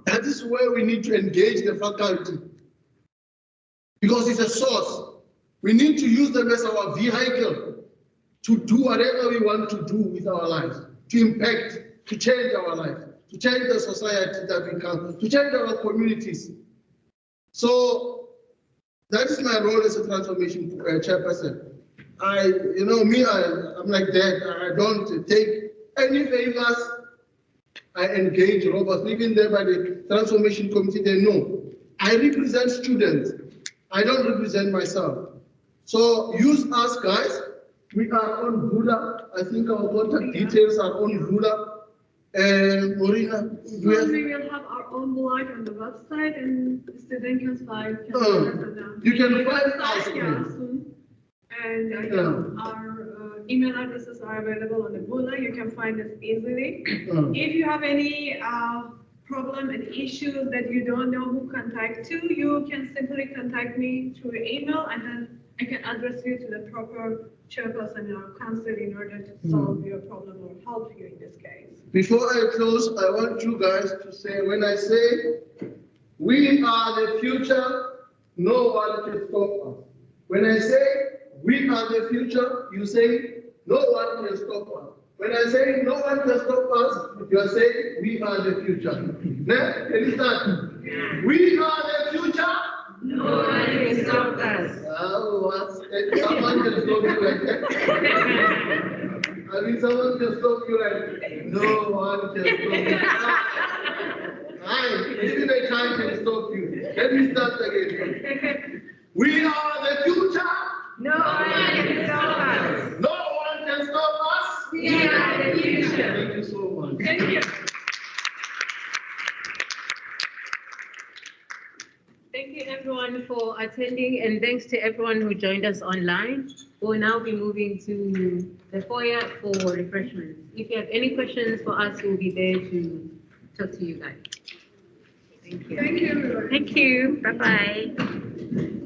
That is where we need to engage the faculty, because it's a source. We need to use them as our vehicle to do whatever we want to do with our lives, to impact, to change our lives, to change the society that we come, to change our communities. So that is my role as a transformation chairperson. I'm like that. I don't take any favors. I engage robustly. Even there by the transformation committee, they know. I represent students. I don't represent myself. So use us, guys. We are on Buddha. I think our contact details are on Buddha. Morina, we will have our own blog on the website, and the student can find. You can find us. Soon. And our email addresses are available on the Buddha. You can find us easily. If you have any problem and issues that you don't know who contact to, you can simply contact me through email, and then I can address you to the proper chairperson or council in order to solve your problem or help you in this case. Before I close, I want you guys to say, when I say we are the future, no one can stop us. When I say we are the future, you say no one can stop us. When I say no one can stop us, you are saying we are the future. Now, can you start? We are the future. No one can stop us. Someone can stop you like that. I mean, someone can stop you like, no one can stop you. Even a child can stop you. Let me start again. We are the future. No one can stop us. No one can stop us. We are the future. Thank you so much. Thank you. Thank you everyone for attending, and thanks to everyone who joined us online. We'll now be moving to the foyer for refreshments. If you have any questions for us, we'll be there to talk to you guys. Thank you. Thank you. Thank you. Bye-bye.